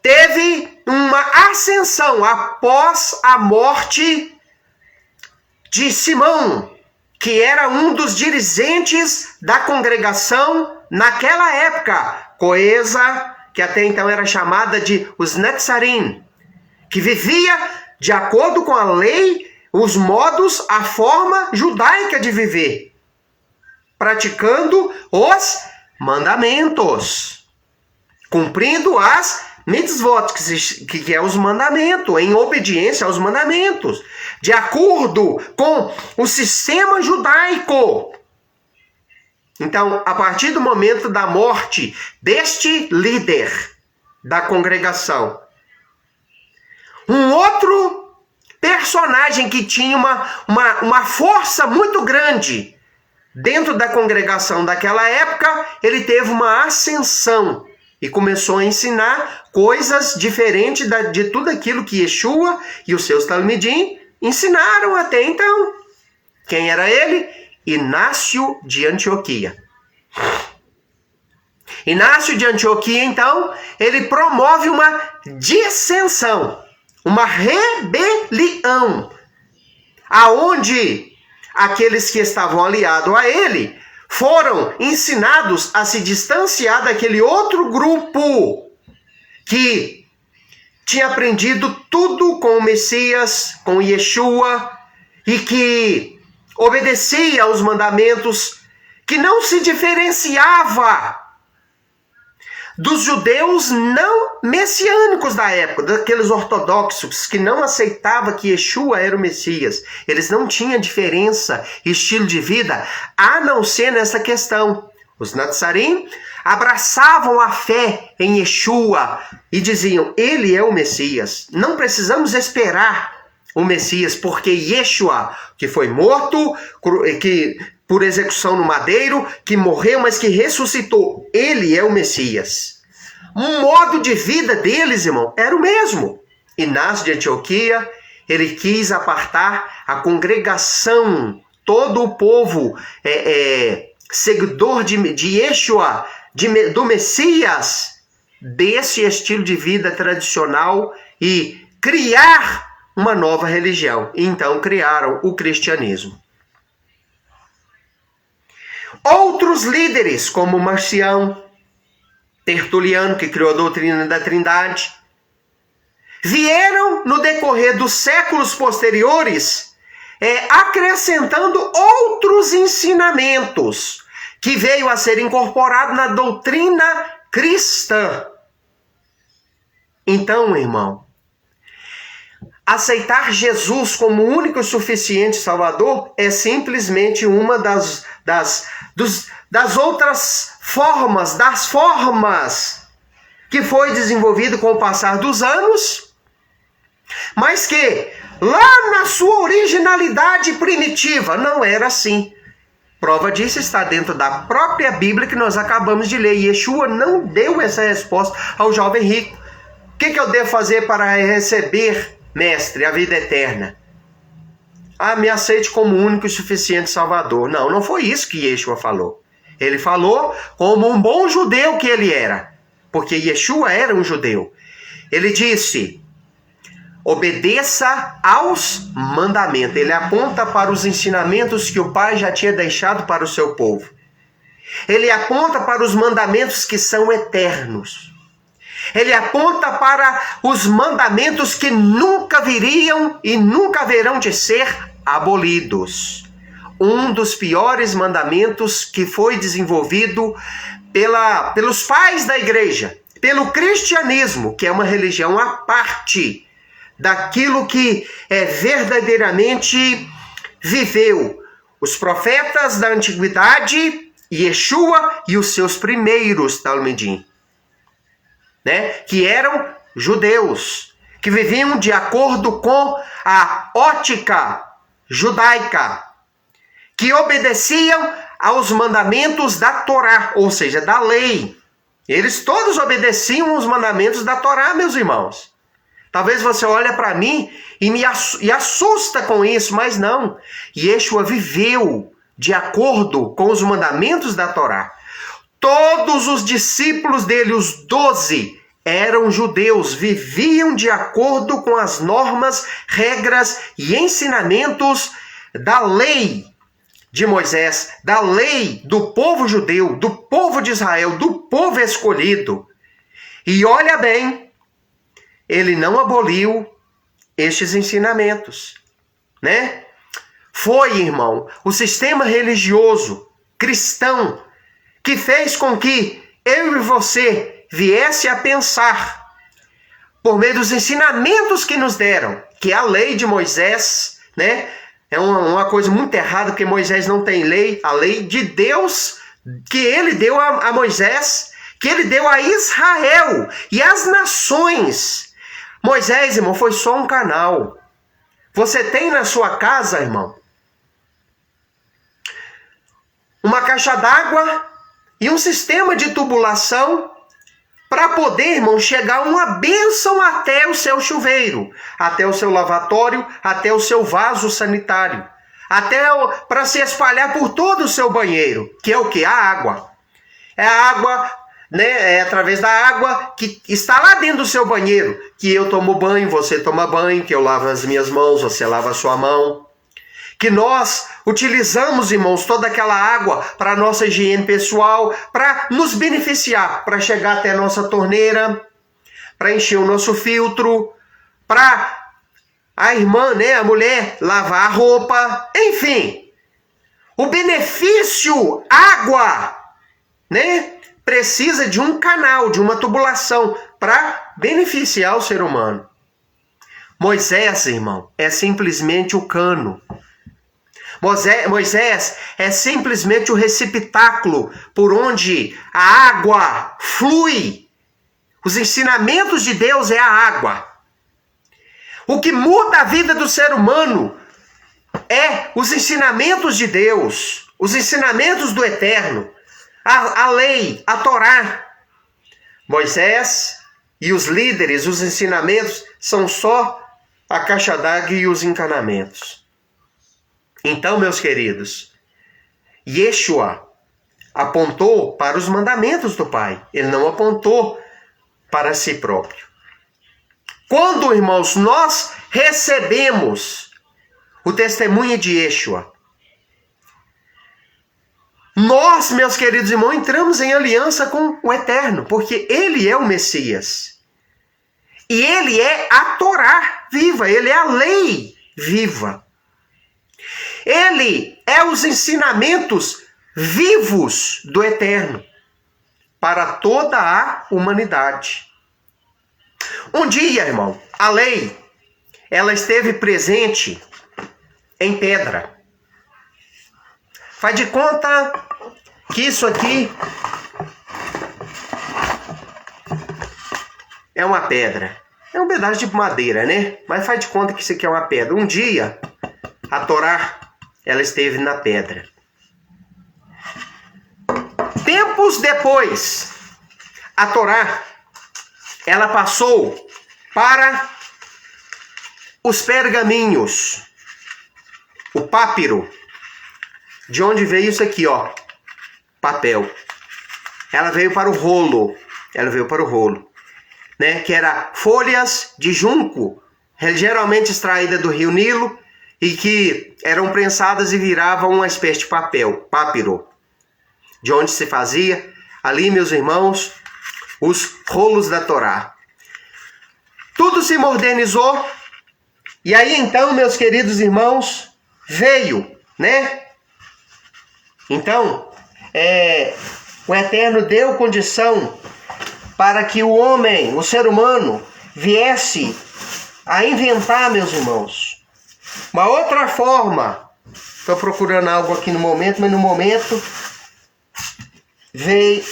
teve uma ascensão após a morte de Simão, que era um dos dirigentes da congregação naquela época, coesa que até então era chamada de os Netzarim, que vivia de acordo com a lei, os modos, a forma judaica de viver, praticando os mandamentos, cumprindo as mitzvot, que é os mandamentos, em obediência aos mandamentos, de acordo com o sistema judaico. Então, a partir do momento da morte deste líder da congregação, um outro personagem que tinha uma força muito grande dentro da congregação daquela época, ele teve uma ascensão e começou a ensinar coisas diferentes de tudo aquilo que Yeshua e os seus talmidim ensinaram até então. Quem era ele? Inácio de Antioquia. Inácio de Antioquia, então, ele promove uma dissensão, uma rebelião, aonde aqueles que estavam aliados a ele foram ensinados a se distanciar daquele outro grupo que tinha aprendido tudo com o Messias, com Yeshua, e que obedecia aos mandamentos, que não se diferenciava dos judeus não messiânicos da época, daqueles ortodoxos que não aceitavam que Yeshua era o Messias. Eles não tinham diferença, estilo de vida, a não ser nessa questão. Os Netzarim abraçavam a fé em Yeshua e diziam, ele é o Messias. Não precisamos esperar o Messias, porque Yeshua, que foi morto, que por execução no madeiro, que morreu, mas que ressuscitou, ele é o Messias. O modo de vida deles, irmão, era o mesmo. Inácio de Antioquia, ele quis apartar a congregação, todo o povo seguidor de Yeshua, do Messias, desse estilo de vida tradicional e criar uma nova religião. Então criaram o cristianismo. Outros líderes, como Marcião, Tertuliano, que criou a doutrina da Trindade, vieram no decorrer dos séculos posteriores acrescentando outros ensinamentos que veio a ser incorporado na doutrina cristã. Então, irmão, aceitar Jesus como o único e suficiente Salvador é simplesmente uma das outras formas, das formas que foi desenvolvido com o passar dos anos, mas que lá na sua originalidade primitiva não era assim. Prova disso está dentro da própria Bíblia que nós acabamos de ler. Yeshua não deu essa resposta ao jovem rico. O que eu devo fazer para receber, mestre, a vida eterna? Me aceite como único e suficiente Salvador. Não foi isso que Yeshua falou. Ele falou como um bom judeu que ele era, porque Yeshua era um judeu. Ele disse, obedeça aos mandamentos. Ele aponta para os ensinamentos que o Pai já tinha deixado para o seu povo. Ele aponta para os mandamentos que são eternos. Ele aponta para os mandamentos que nunca viriam e nunca haverão de ser abolidos. Um dos piores mandamentos que foi desenvolvido pelos pais da igreja, pelo cristianismo, que é uma religião à parte daquilo que verdadeiramente viveu os profetas da antiguidade, Yeshua e os seus primeiros talmidim, que eram judeus, que viviam de acordo com a ótica judaica, que obedeciam aos mandamentos da Torá, ou seja, da lei. Eles todos obedeciam os mandamentos da Torá, meus irmãos. Talvez você olhe para mim e assusta com isso, mas não. Yeshua viveu de acordo com os mandamentos da Torá. Todos os discípulos dele, os 12, eram judeus, viviam de acordo com as normas, regras e ensinamentos da lei de Moisés, da lei do povo judeu, do povo de Israel, do povo escolhido. E olha bem, ele não aboliu estes ensinamentos, né? Foi, irmão, o sistema religioso cristão que fez com que eu e você viesse a pensar, por meio dos ensinamentos que nos deram, que a lei de Moisés, né? É uma coisa muito errada, porque Moisés não tem lei, a lei de Deus que ele deu a Moisés, que ele deu a Israel e às nações. Moisés, irmão, foi só um canal. Você tem na sua casa, irmão, uma caixa d'água e um sistema de tubulação para poder, irmão, chegar uma bênção até o seu chuveiro, até o seu lavatório, até o seu vaso sanitário, até para se espalhar por todo o seu banheiro, que é o que? A água. É a água, né? É através da água que está lá dentro do seu banheiro, que eu tomo banho, você toma banho, que eu lavo as minhas mãos, você lava a sua mão. Que nós utilizamos, irmãos, toda aquela água para a nossa higiene pessoal, para nos beneficiar, para chegar até a nossa torneira, para encher o nosso filtro, para a irmã, né, a mulher, lavar a roupa, enfim. O benefício água, né, precisa de um canal, de uma tubulação para beneficiar o ser humano. Moisés, irmão, é simplesmente o cano. Moisés é simplesmente o receptáculo por onde a água flui. Os ensinamentos de Deus é a água. O que muda a vida do ser humano é os ensinamentos de Deus, os ensinamentos do Eterno, a lei, a Torá. Moisés e os líderes, os ensinamentos, são só a caixa d'água e os encanamentos. Então, meus queridos, Yeshua apontou para os mandamentos do Pai. Ele não apontou para si próprio. Quando, irmãos, nós recebemos o testemunho de Yeshua, nós, meus queridos irmãos, entramos em aliança com o Eterno, porque Ele é o Messias. E Ele é a Torá viva, Ele é a lei viva. Ele é os ensinamentos vivos do Eterno para toda a humanidade. Um dia, irmão, a lei, ela esteve presente em pedra. Faz de conta que isso aqui é uma pedra. É um pedaço de madeira, né? Mas faz de conta que isso aqui é uma pedra. Um dia, a Torá, ela esteve na pedra. Tempos depois, a Torá, ela passou para os pergaminhos, o papiro. De onde veio isso aqui, ó? Papel. Ela veio para o rolo. Né? Que era folhas de junco, geralmente extraída do rio Nilo, e que eram prensadas e viravam uma espécie de papel, papiro. De onde se fazia, ali, meus irmãos, os rolos da Torá. Tudo se modernizou, e aí então, meus queridos irmãos, veio, né? Então, o Eterno deu condição para que o homem, o ser humano, viesse a inventar, meus irmãos, uma outra forma. Estou procurando algo aqui no momento, mas no momento veio,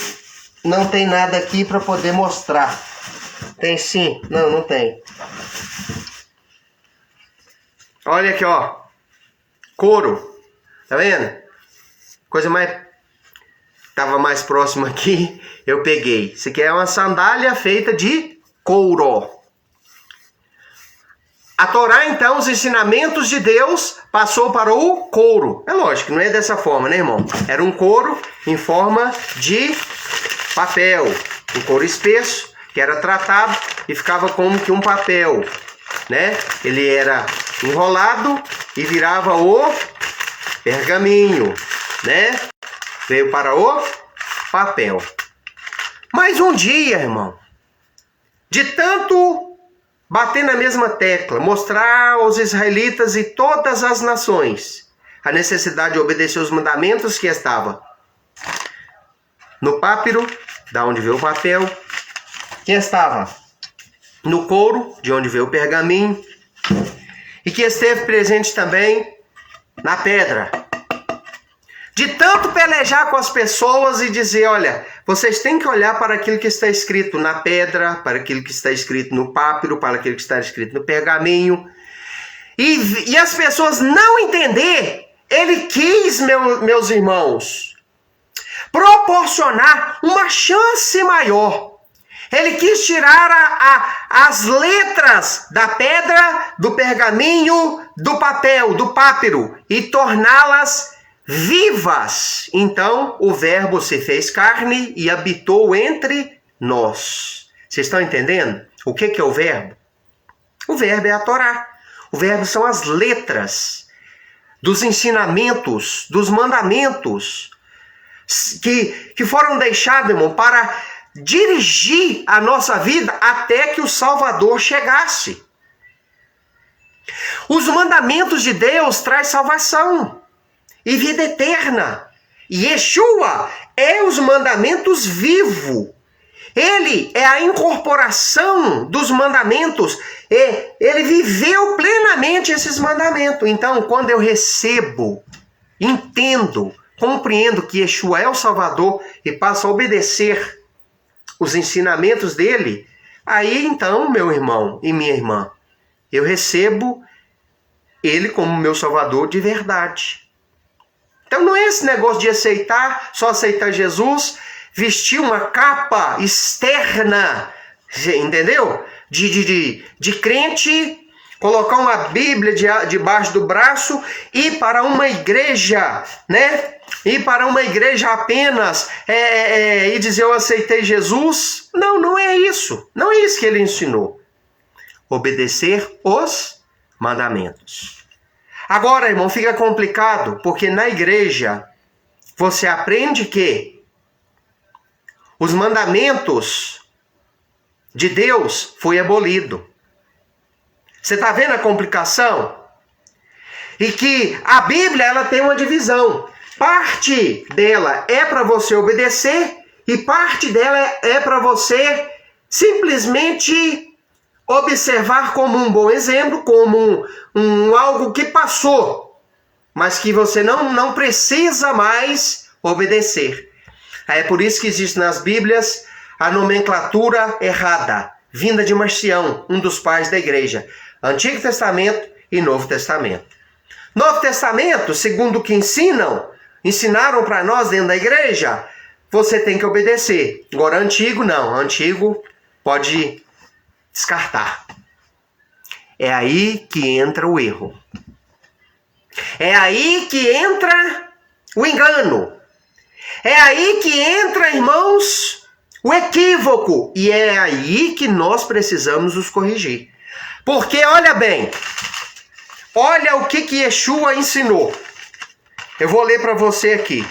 não tem nada aqui para poder mostrar. Tem sim? Não, não tem. Olha aqui, ó. Couro. Tá vendo? Coisa mais... Tava mais próximo aqui, eu peguei. Isso aqui é uma sandália feita de couro. A Torá, então, os ensinamentos de Deus, passou para o couro. É lógico, não é dessa forma, né, irmão? Era um couro em forma de papel. Um couro espesso que era tratado e ficava como que um papel, né? Ele era enrolado e virava o pergaminho, né? Veio para o papel. Mas um dia, irmão, de tanto bater na mesma tecla, mostrar aos israelitas e todas as nações a necessidade de obedecer os mandamentos que estava no papiro, da onde veio o papel, que estava no couro, de onde veio o pergaminho, e que esteve presente também na pedra. De tanto pelejar com as pessoas e dizer, olha, vocês têm que olhar para aquilo que está escrito na pedra, para aquilo que está escrito no papiro, para aquilo que está escrito no pergaminho, e as pessoas não entender, ele quis, meus irmãos, proporcionar uma chance maior. Ele quis tirar as letras da pedra, do pergaminho, do papel, do papiro e torná-las vivas. Então o Verbo se fez carne e habitou entre nós. Vocês estão entendendo? O que é o Verbo? O Verbo é a Torá. O Verbo são as letras dos ensinamentos, dos mandamentos que foram deixados, irmão, para dirigir a nossa vida até que o Salvador chegasse. Os mandamentos de Deus trazem salvação e vida eterna. E Yeshua é os mandamentos vivos. Ele é a incorporação dos mandamentos. Ele viveu plenamente esses mandamentos. Então, quando eu recebo, entendo, compreendo que Yeshua é o Salvador e passo a obedecer os ensinamentos dele, aí então, meu irmão e minha irmã, eu recebo ele como meu Salvador de verdade. Então não é esse negócio de aceitar, só aceitar Jesus, vestir uma capa externa, entendeu? De crente, colocar uma Bíblia debaixo do braço e ir para uma igreja, né? Ir para uma igreja apenas e dizer eu aceitei Jesus. Não, não é isso. Não é isso que ele ensinou. Obedecer os mandamentos. Agora, irmão, fica complicado, porque na igreja você aprende que os mandamentos de Deus foi abolido. Você está vendo a complicação? E que a Bíblia ela tem uma divisão. Parte dela é para você obedecer e parte dela é para você simplesmente observar como um bom exemplo, como algo que passou, mas que você não precisa mais obedecer. É por isso que existe nas Bíblias a nomenclatura errada, vinda de Marcião, um dos pais da igreja. Antigo Testamento e Novo Testamento. Novo Testamento, segundo o que ensinaram para nós dentro da igreja, você tem que obedecer. Agora, Antigo não. Antigo pode descartar. É aí que entra o erro. É aí que entra o engano. É aí que entra, irmãos, o equívoco. E é aí que nós precisamos nos corrigir. Porque, olha bem, olha o que Yeshua ensinou. Eu vou ler para você aqui.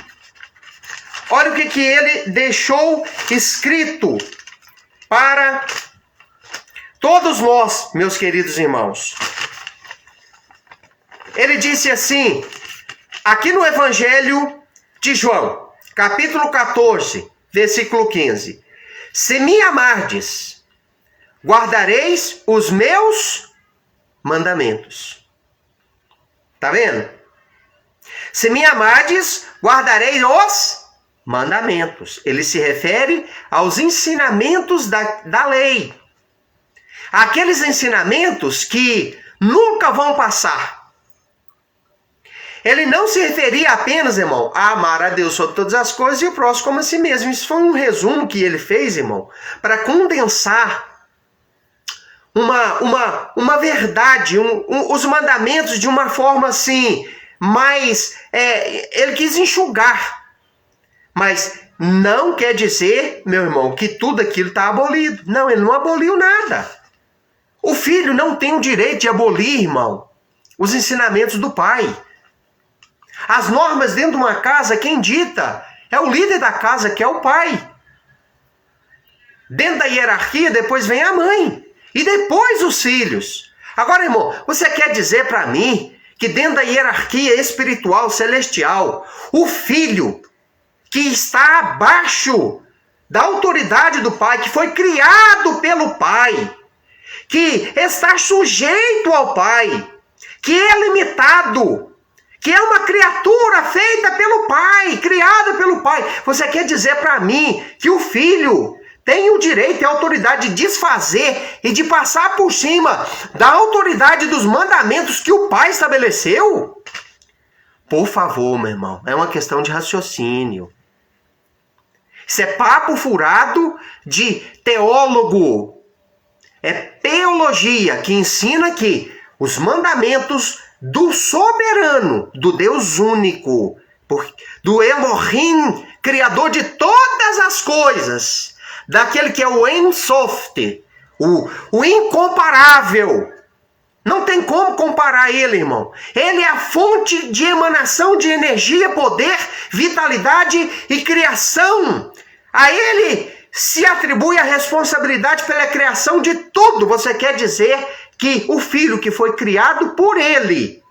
Olha o que ele deixou escrito para todos nós, meus queridos irmãos. Ele disse assim, aqui no Evangelho de João, capítulo 14, versículo 15. Se me amardes, guardareis os meus mandamentos. Tá vendo? Se me amardes, guardareis os mandamentos. Ele se refere aos ensinamentos da lei. Aqueles ensinamentos que nunca vão passar. Ele não se referia apenas, irmão, a amar a Deus sobre todas as coisas e o próximo como a si mesmo. Isso foi um resumo que ele fez, irmão, para condensar uma verdade, os mandamentos de uma forma assim, mais... ele quis enxugar. Mas não quer dizer, meu irmão, que tudo aquilo está abolido. Não, ele não aboliu nada. O filho não tem o direito de abolir, irmão, os ensinamentos do pai. As normas dentro de uma casa, quem dita é o líder da casa, que é o pai. Dentro da hierarquia, depois vem a mãe. E depois os filhos. Agora, irmão, você quer dizer para mim que dentro da hierarquia espiritual celestial, o filho que está abaixo da autoridade do pai, que foi criado pelo pai, que está sujeito ao pai, que é limitado, que é uma criatura feita pelo pai, criada pelo pai. Você quer dizer para mim que o filho tem o direito e a autoridade de desfazer e de passar por cima da autoridade dos mandamentos que o pai estabeleceu? Por favor, meu irmão, é uma questão de raciocínio. Isso é papo furado de teólogo. É teologia que ensina que os mandamentos do soberano, do Deus único, do Elohim, criador de todas as coisas, daquele que é o Ein Sof, o incomparável. Não tem como comparar ele, irmão. Ele é a fonte de emanação de energia, poder, vitalidade e criação. A ele se atribui a responsabilidade pela criação de tudo. Você quer dizer que o filho que foi criado por ele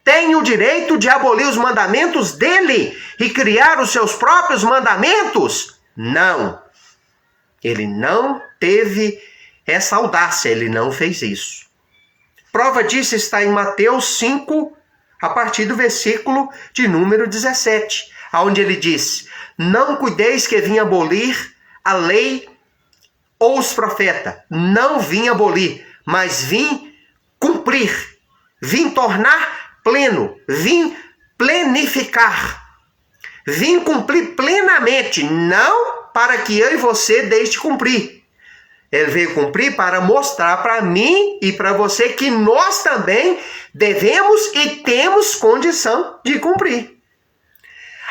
tem o direito de abolir os mandamentos dele e criar os seus próprios mandamentos? Não. Ele não teve essa audácia, ele não fez isso. Prova disso está em Mateus 5, a partir do versículo de número 17, onde ele diz: não cuideis que vim abolir a lei ou os profetas. Não vim abolir, mas vim cumprir. Vim tornar pleno. Vim plenificar. Vim cumprir plenamente, não para que eu e você deixe de cumprir. Ele veio cumprir para mostrar para mim e para você que nós também devemos e temos condição de cumprir.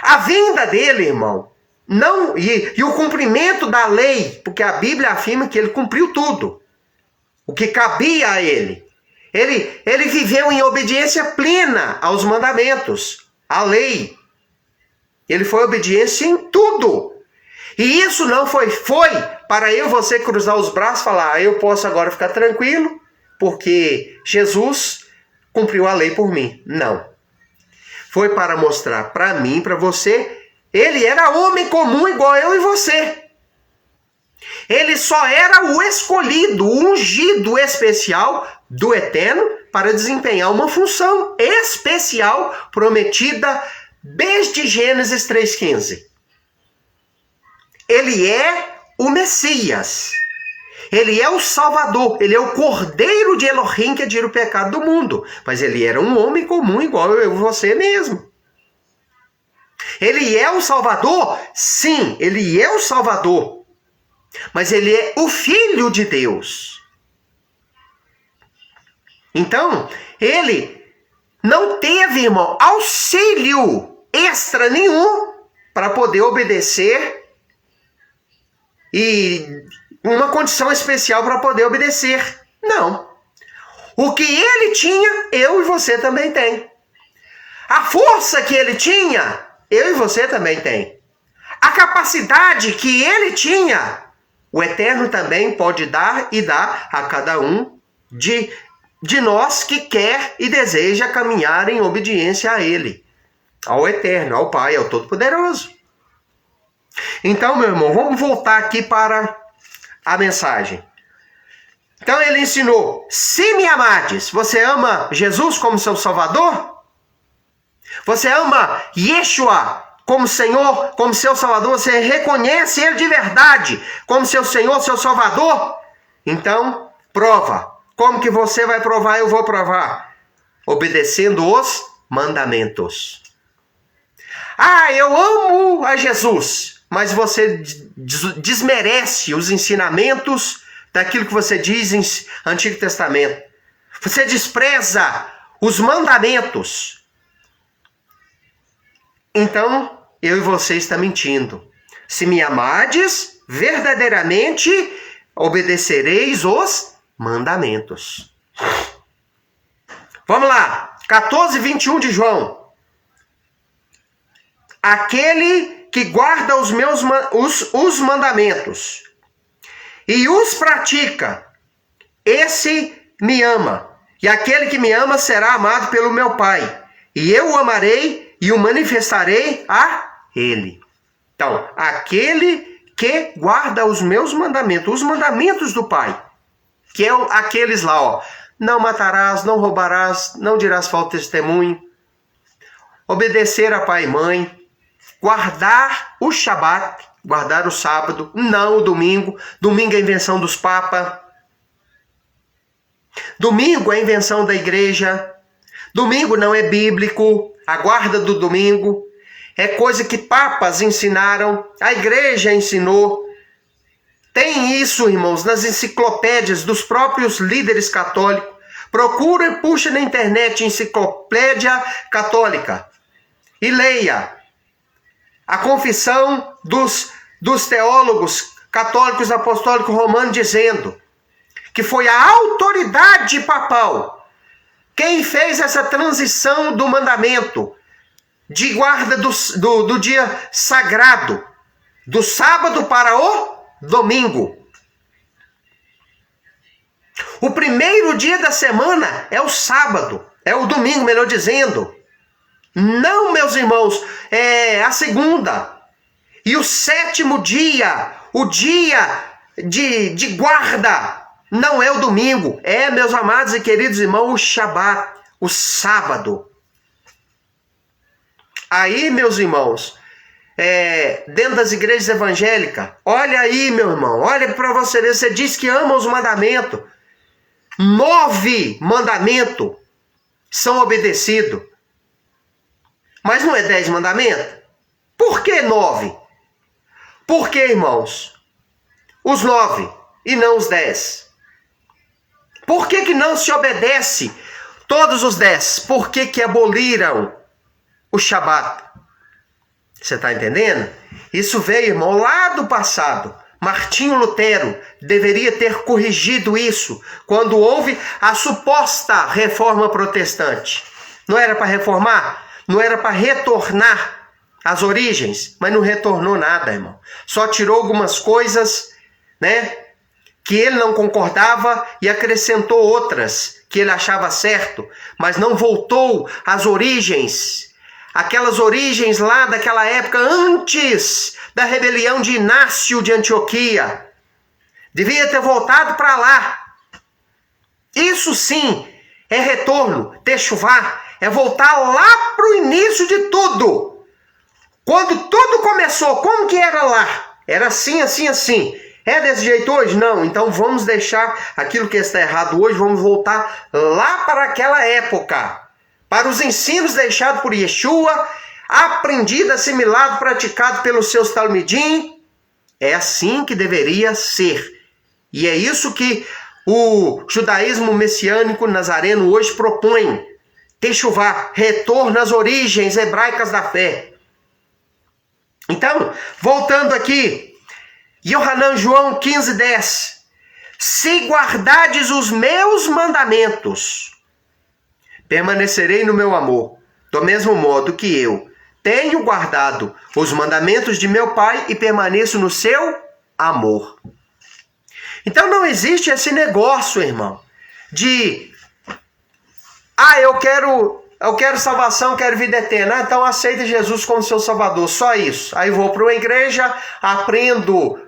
A vinda dele, irmão, não e o cumprimento da lei, porque a Bíblia afirma que ele cumpriu tudo, o que cabia a ele. Ele viveu em obediência plena aos mandamentos, à lei. Ele foi obediência em tudo. E isso não foi para eu e você cruzar os braços e falar: eu posso agora ficar tranquilo, porque Jesus cumpriu a lei por mim. Não. Foi para mostrar para mim, para você, ele era homem comum igual eu e você. Ele só era o escolhido, o ungido especial do Eterno para desempenhar uma função especial prometida desde Gênesis 3,15. Ele é o Messias. Ele é o Salvador. Ele é o Cordeiro de Elohim que tira o pecado do mundo. Mas ele era um homem comum igual eu e você mesmo. Ele é o Salvador? Sim, ele é o Salvador. Mas ele é o Filho de Deus. Então, ele não teve, irmão, auxílio extra nenhum para poder obedecer e uma condição especial para poder obedecer. Não. O que ele tinha, eu e você também tem. A força que ele tinha, eu e você também tem. A capacidade que ele tinha, o Eterno também pode dar e dá a cada um de nós que quer e deseja caminhar em obediência a ele, ao Eterno, ao Pai, ao Todo-Poderoso. Então, meu irmão, vamos voltar aqui para a mensagem. Então ele ensinou: se me amardes, você ama Jesus como seu Salvador? Você ama Yeshua como Senhor, como seu Salvador? Você reconhece Ele de verdade como seu Senhor, seu Salvador? Então, prova. Como que você vai provar? Eu vou provar. Obedecendo os mandamentos. Ah, eu amo a Jesus. Mas você desmerece os ensinamentos daquilo que você diz em Antigo Testamento. Você despreza os mandamentos. Então, eu e você está mentindo. Se me amardes, verdadeiramente obedecereis os mandamentos. Vamos lá, 14:21 de João. Aquele que guarda os mandamentos e os pratica, esse me ama. E aquele que me ama será amado pelo meu Pai. E eu o amarei e o manifestarei a ele. Então, aquele que guarda os meus mandamentos, os mandamentos do Pai, que é aqueles lá, ó. Não matarás, não roubarás, não dirás falso testemunho, obedecer a pai e mãe, guardar o Shabat, guardar o sábado, não o domingo. Domingo é a invenção dos papas. Domingo é a invenção da igreja. Domingo não é bíblico. A guarda do domingo é coisa que papas ensinaram, a igreja ensinou. Tem isso, irmãos, nas enciclopédias dos próprios líderes católicos. Procura e puxa na internet Enciclopédia Católica e leia a confissão dos teólogos católicos apostólicos romanos, dizendo que foi a autoridade papal quem fez essa transição do mandamento de guarda do dia sagrado, do sábado para o domingo. O primeiro dia da semana é o sábado, é o domingo, melhor dizendo. Não, meus irmãos, é a segunda. E o sétimo dia, o dia de guarda, não é o domingo, é, meus amados e queridos irmãos, o Shabat, o sábado. Aí, meus irmãos, dentro das igrejas evangélicas, olha aí, meu irmão, olha para você ver, você diz que ama os mandamentos. 9 mandamentos são obedecidos. Mas não é 10 mandamentos? Por que 9? Por que, irmãos? Os 9 e não os 10? Por que não se obedece todos os 10? Por que aboliram o Shabat? Você está entendendo? Isso veio, irmão, lá do passado. Martinho Lutero deveria ter corrigido isso quando houve a suposta reforma protestante. Não era para reformar? Não era para retornar às origens? Mas não retornou nada, irmão. Só tirou algumas coisas, né, que ele não concordava e acrescentou outras que ele achava certo, mas não voltou às origens. Aquelas origens lá daquela época antes da rebelião de Inácio de Antioquia. Devia ter voltado para lá. Isso sim é retorno, techuvá, é voltar lá para o início de tudo. Quando tudo começou, como que era lá? Era assim, assim, assim. É desse jeito hoje? Não. Então vamos deixar aquilo que está errado hoje, vamos voltar lá para aquela época. Para os ensinos deixados por Yeshua, aprendido, assimilado, praticado pelos seus talmidim. É assim que deveria ser. E é isso que o judaísmo messiânico nazareno hoje propõe. Techuvá, retorno às origens hebraicas da fé. Então, voltando aqui, Yohanan João 15:10. Se guardardes os meus mandamentos, permanecerei no meu amor, do mesmo modo que eu tenho guardado os mandamentos de meu Pai e permaneço no seu amor. Então não existe esse negócio, irmão, de eu quero salvação, quero vida eterna, então aceita Jesus como seu salvador, só isso. Aí vou para uma igreja, aprendo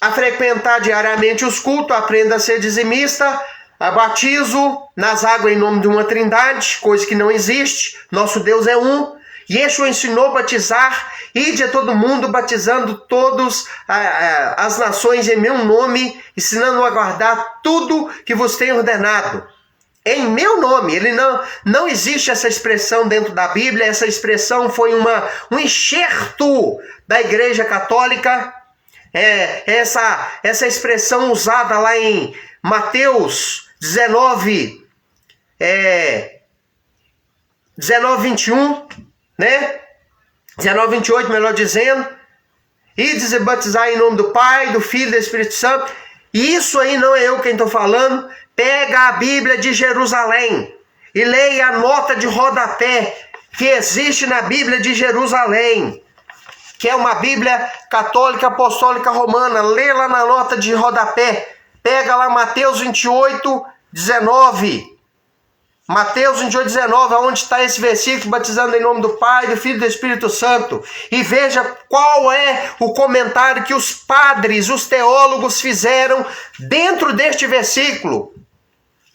a frequentar diariamente os cultos, aprendo a ser dizimista, batizo nas águas em nome de uma trindade, coisa que não existe. Nosso Deus é um. Yeshua ensinou a batizar, ide a todo mundo, batizando todas as nações em meu nome, ensinando a guardar tudo que vos tenho ordenado. Em meu nome. Ele não existe essa expressão dentro da Bíblia. Essa expressão foi um enxerto da Igreja Católica. Essa expressão usada lá em Mateus 19:21, né? 19:28, melhor dizendo. Ides e batizai em nome do Pai, do Filho e do Espírito Santo. E isso aí não é eu quem estou falando. Pega a Bíblia de Jerusalém e leia a nota de rodapé que existe na Bíblia de Jerusalém, que é uma Bíblia católica apostólica romana. Lê lá na nota de rodapé. Pega lá Mateus 28:19. Mateus 28:19, onde está esse versículo, batizando em nome do Pai, do Filho e do Espírito Santo. E veja qual é o comentário que os padres, os teólogos fizeram dentro deste versículo.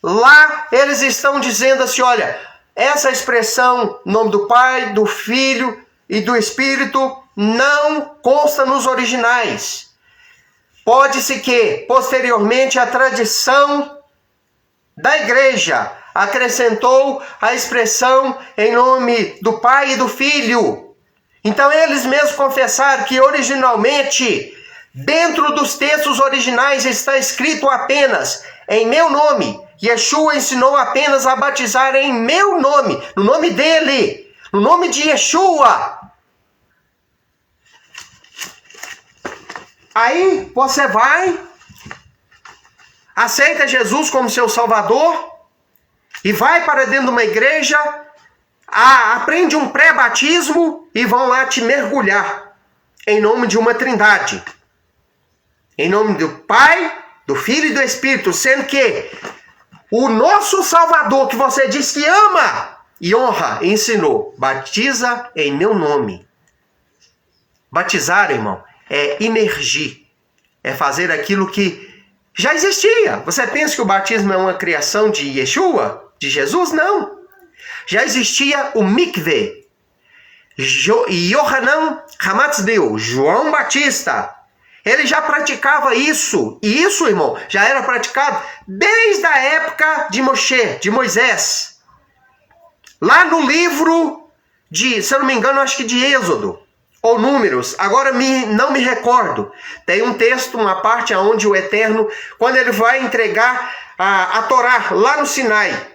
Lá eles estão dizendo assim, olha, essa expressão, nome do Pai, do Filho e do Espírito, não consta nos originais. Pode-se que, posteriormente, a tradição da igreja acrescentou a expressão em nome do Pai e do Filho. Então eles mesmos confessaram que originalmente, dentro dos textos originais, está escrito apenas em meu nome. Yeshua ensinou apenas a batizar em meu nome, no nome dele, no nome de Yeshua. Aí você vai, aceita Jesus como seu Salvador e vai para dentro de uma igreja, aprende um pré-batismo e vão lá te mergulhar em nome de uma trindade. Em nome do Pai, do Filho e do Espírito, sendo que o nosso Salvador, que você diz que ama e honra, ensinou, batiza em meu nome. Batizar, irmão, é imergir, é fazer aquilo que já existia. Você pensa que o batismo é uma criação de Yeshua? De Jesus? Não. Já existia o mikveh. Yohanan Hamatzbeu, João Batista, ele já praticava isso. E isso, irmão, já era praticado desde a época de Moshe, de Moisés. Lá no livro de, se eu não me engano, acho que de Êxodo ou Números, agora não me recordo. Tem um texto, uma parte onde o Eterno, quando ele vai entregar a Torá lá no Sinai,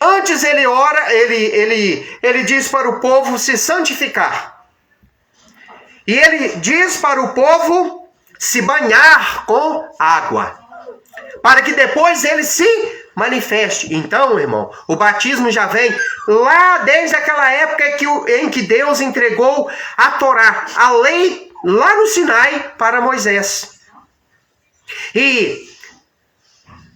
antes ele ora, ele diz para o povo se santificar. E ele diz para o povo se banhar com água, para que depois ele se manifeste. Então, irmão, o batismo já vem lá desde aquela época em que Deus entregou a Torá, a lei, lá no Sinai para Moisés. E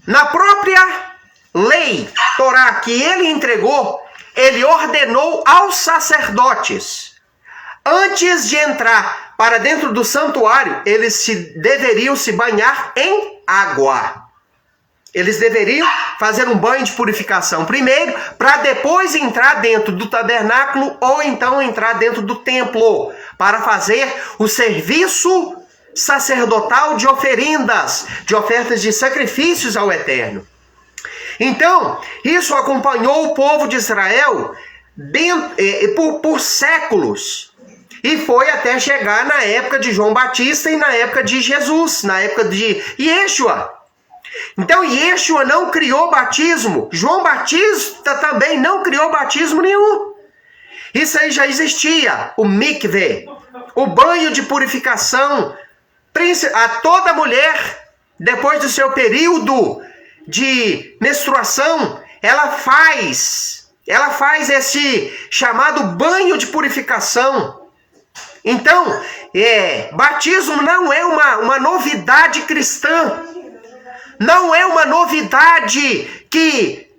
na própria lei, Torá, que ele entregou, ele ordenou aos sacerdotes, antes de entrar para dentro do santuário, eles deveriam se banhar em água. Eles deveriam fazer um banho de purificação primeiro, para depois entrar dentro do tabernáculo ou então entrar dentro do templo, para fazer o serviço sacerdotal de oferendas, de ofertas de sacrifícios ao Eterno. Então, isso acompanhou o povo de Israel por séculos. E foi até chegar na época de João Batista e na época de Jesus, na época de Yeshua. Então, Yeshua não criou batismo. João Batista também não criou batismo nenhum. Isso aí já existia. O mikveh, o banho de purificação. A toda mulher, depois do seu período de menstruação, ela faz esse chamado banho de purificação. Então, batismo não é uma novidade cristã. Não é uma novidade que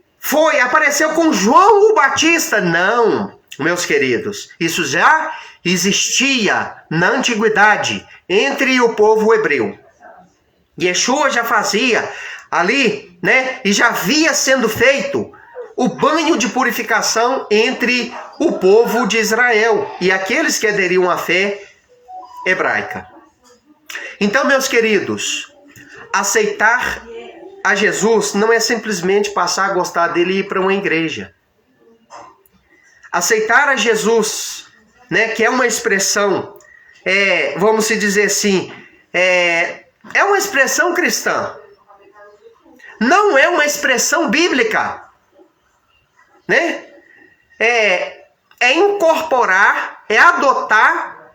apareceu com João o Batista. Não, meus queridos. Isso já existia na antiguidade entre o povo hebreu. Yeshua já fazia ali, né? E já havia sendo feito o banho de purificação entre o povo de Israel e aqueles que aderiam à fé hebraica. Então, meus queridos, aceitar a Jesus não é simplesmente passar a gostar dele e ir para uma igreja. Aceitar a Jesus, né, que é uma expressão, vamos dizer assim, é uma expressão cristã. Não é uma expressão bíblica, né? é incorporar, é adotar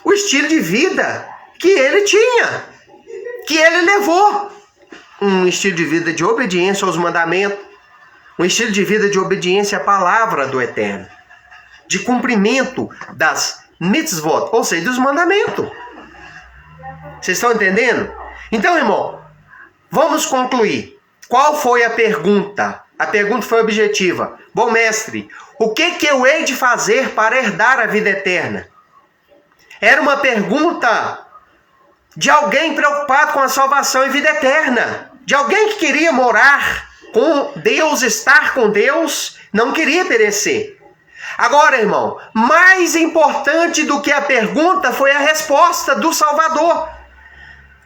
o estilo de vida que ele tinha, que ele levou. Um estilo de vida de obediência aos mandamentos, um estilo de vida de obediência à palavra do Eterno, de cumprimento das mitzvot, ou seja, dos mandamentos. Vocês estão entendendo? Então, irmão, vamos concluir. Qual foi a pergunta? A pergunta foi objetiva. Bom, mestre, o que eu hei de fazer para herdar a vida eterna? Era uma pergunta de alguém preocupado com a salvação e vida eterna. De alguém que queria morar com Deus, estar com Deus, não queria perecer. Agora, irmão, mais importante do que a pergunta foi a resposta do Salvador.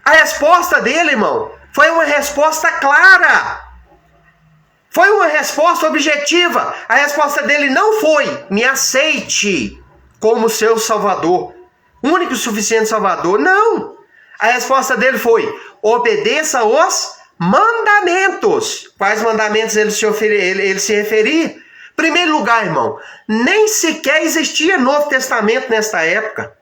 A resposta dele, irmão, foi uma resposta clara. Foi uma resposta objetiva. A resposta dele não foi: me aceite como seu Salvador, único e suficiente Salvador. Não. A resposta dele foi: obedeça os mandamentos. Quais mandamentos ele se referia? Em primeiro lugar, irmão, nem sequer existia Novo Testamento nesta época.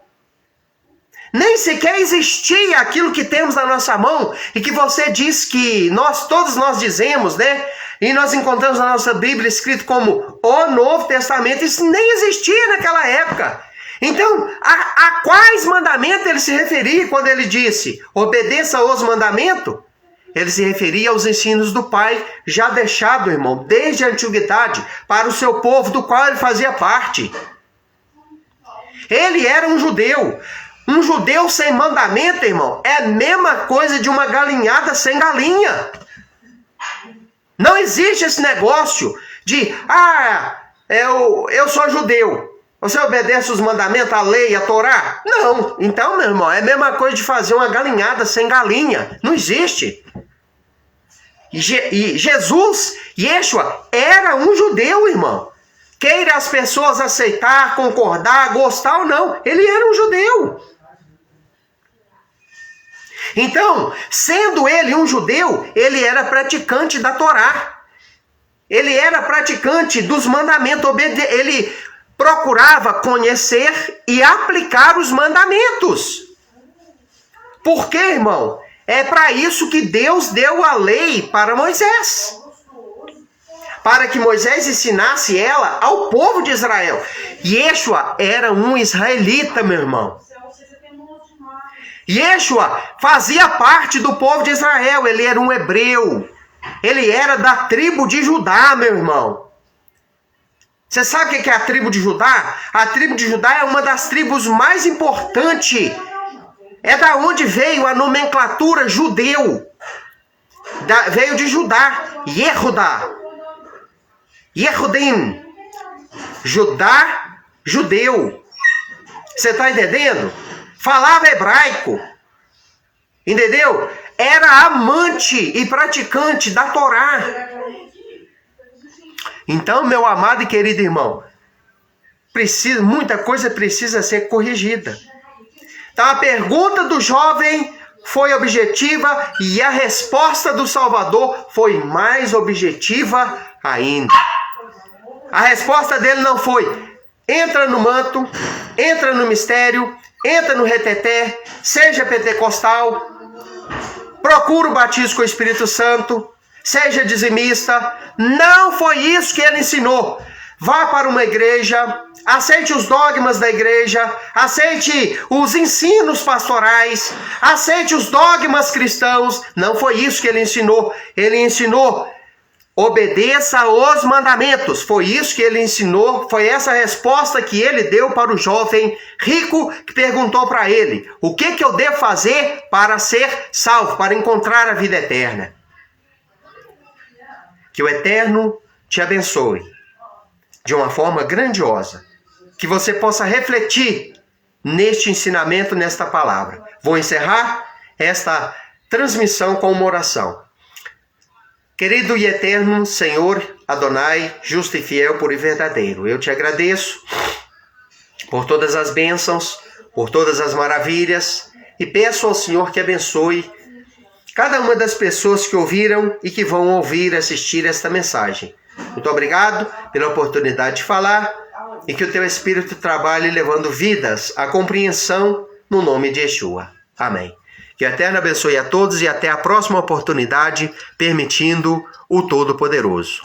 Nem sequer existia aquilo que temos na nossa mão e que você diz que todos nós dizemos, né? E nós encontramos na nossa Bíblia escrito como o Novo Testamento. Isso nem existia naquela época. Então, a quais mandamentos ele se referia quando ele disse obedeça aos mandamentos? Ele se referia aos ensinos do Pai, já deixado, irmão, desde a antiguidade, para o seu povo, do qual ele fazia parte. Ele era um judeu. Um judeu sem mandamento, irmão, é a mesma coisa de uma galinhada sem galinha. Não existe esse negócio de, eu sou judeu. Você obedece os mandamentos, a lei, a Torá? Não. Então, meu irmão, é a mesma coisa de fazer uma galinhada sem galinha. Não existe. E Jesus, Yeshua, era um judeu, irmão. Queira as pessoas aceitar, concordar, gostar ou não, ele era um judeu. Então, sendo ele um judeu, ele era praticante da Torá. Ele era praticante dos mandamentos. Ele procurava conhecer e aplicar os mandamentos. Por quê, irmão? É para isso que Deus deu a lei para Moisés. Para que Moisés ensinasse ela ao povo de Israel. Yeshua era um israelita, meu irmão. Yeshua fazia parte do povo de Israel. Ele era um hebreu. Ele era da tribo de Judá, meu irmão. Você sabe o que é a tribo de Judá? A tribo de Judá é uma das tribos mais importantes. É da onde veio a nomenclatura judeu. Veio de Judá. Yehudá. Yehudim. Judá, judeu. Você está entendendo? Falava hebraico. Entendeu? Era amante e praticante da Torá. Então, meu amado e querido irmão, muita coisa precisa ser corrigida. Então, a pergunta do jovem foi objetiva e a resposta do Salvador foi mais objetiva ainda. A resposta dele não foi: entra no manto, entra no mistério, entra no reteté, seja pentecostal, procura o batismo com o Espírito Santo, seja dizimista. Não foi isso que ele ensinou. Vá para uma igreja, aceite os dogmas da igreja, aceite os ensinos pastorais, aceite os dogmas cristãos. Não foi isso que ele ensinou. Ele ensinou: obedeça aos mandamentos. Foi isso que ele ensinou. Foi essa a resposta que ele deu para o jovem rico que perguntou para ele: o que eu devo fazer para ser salvo, para encontrar a vida eterna? Que o Eterno te abençoe de uma forma grandiosa. Que você possa refletir neste ensinamento, nesta palavra. Vou encerrar esta transmissão com uma oração. Querido e eterno Senhor Adonai, justo e fiel, puro e verdadeiro, eu te agradeço por todas as bênçãos, por todas as maravilhas, e peço ao Senhor que abençoe cada uma das pessoas que ouviram e que vão ouvir, assistir esta mensagem. Muito obrigado pela oportunidade de falar. e que o teu Espírito trabalhe levando vidas à compreensão no nome de Yeshua. Amém. Que o Eterno abençoe a todos e até a próxima oportunidade, permitindo o Todo-Poderoso.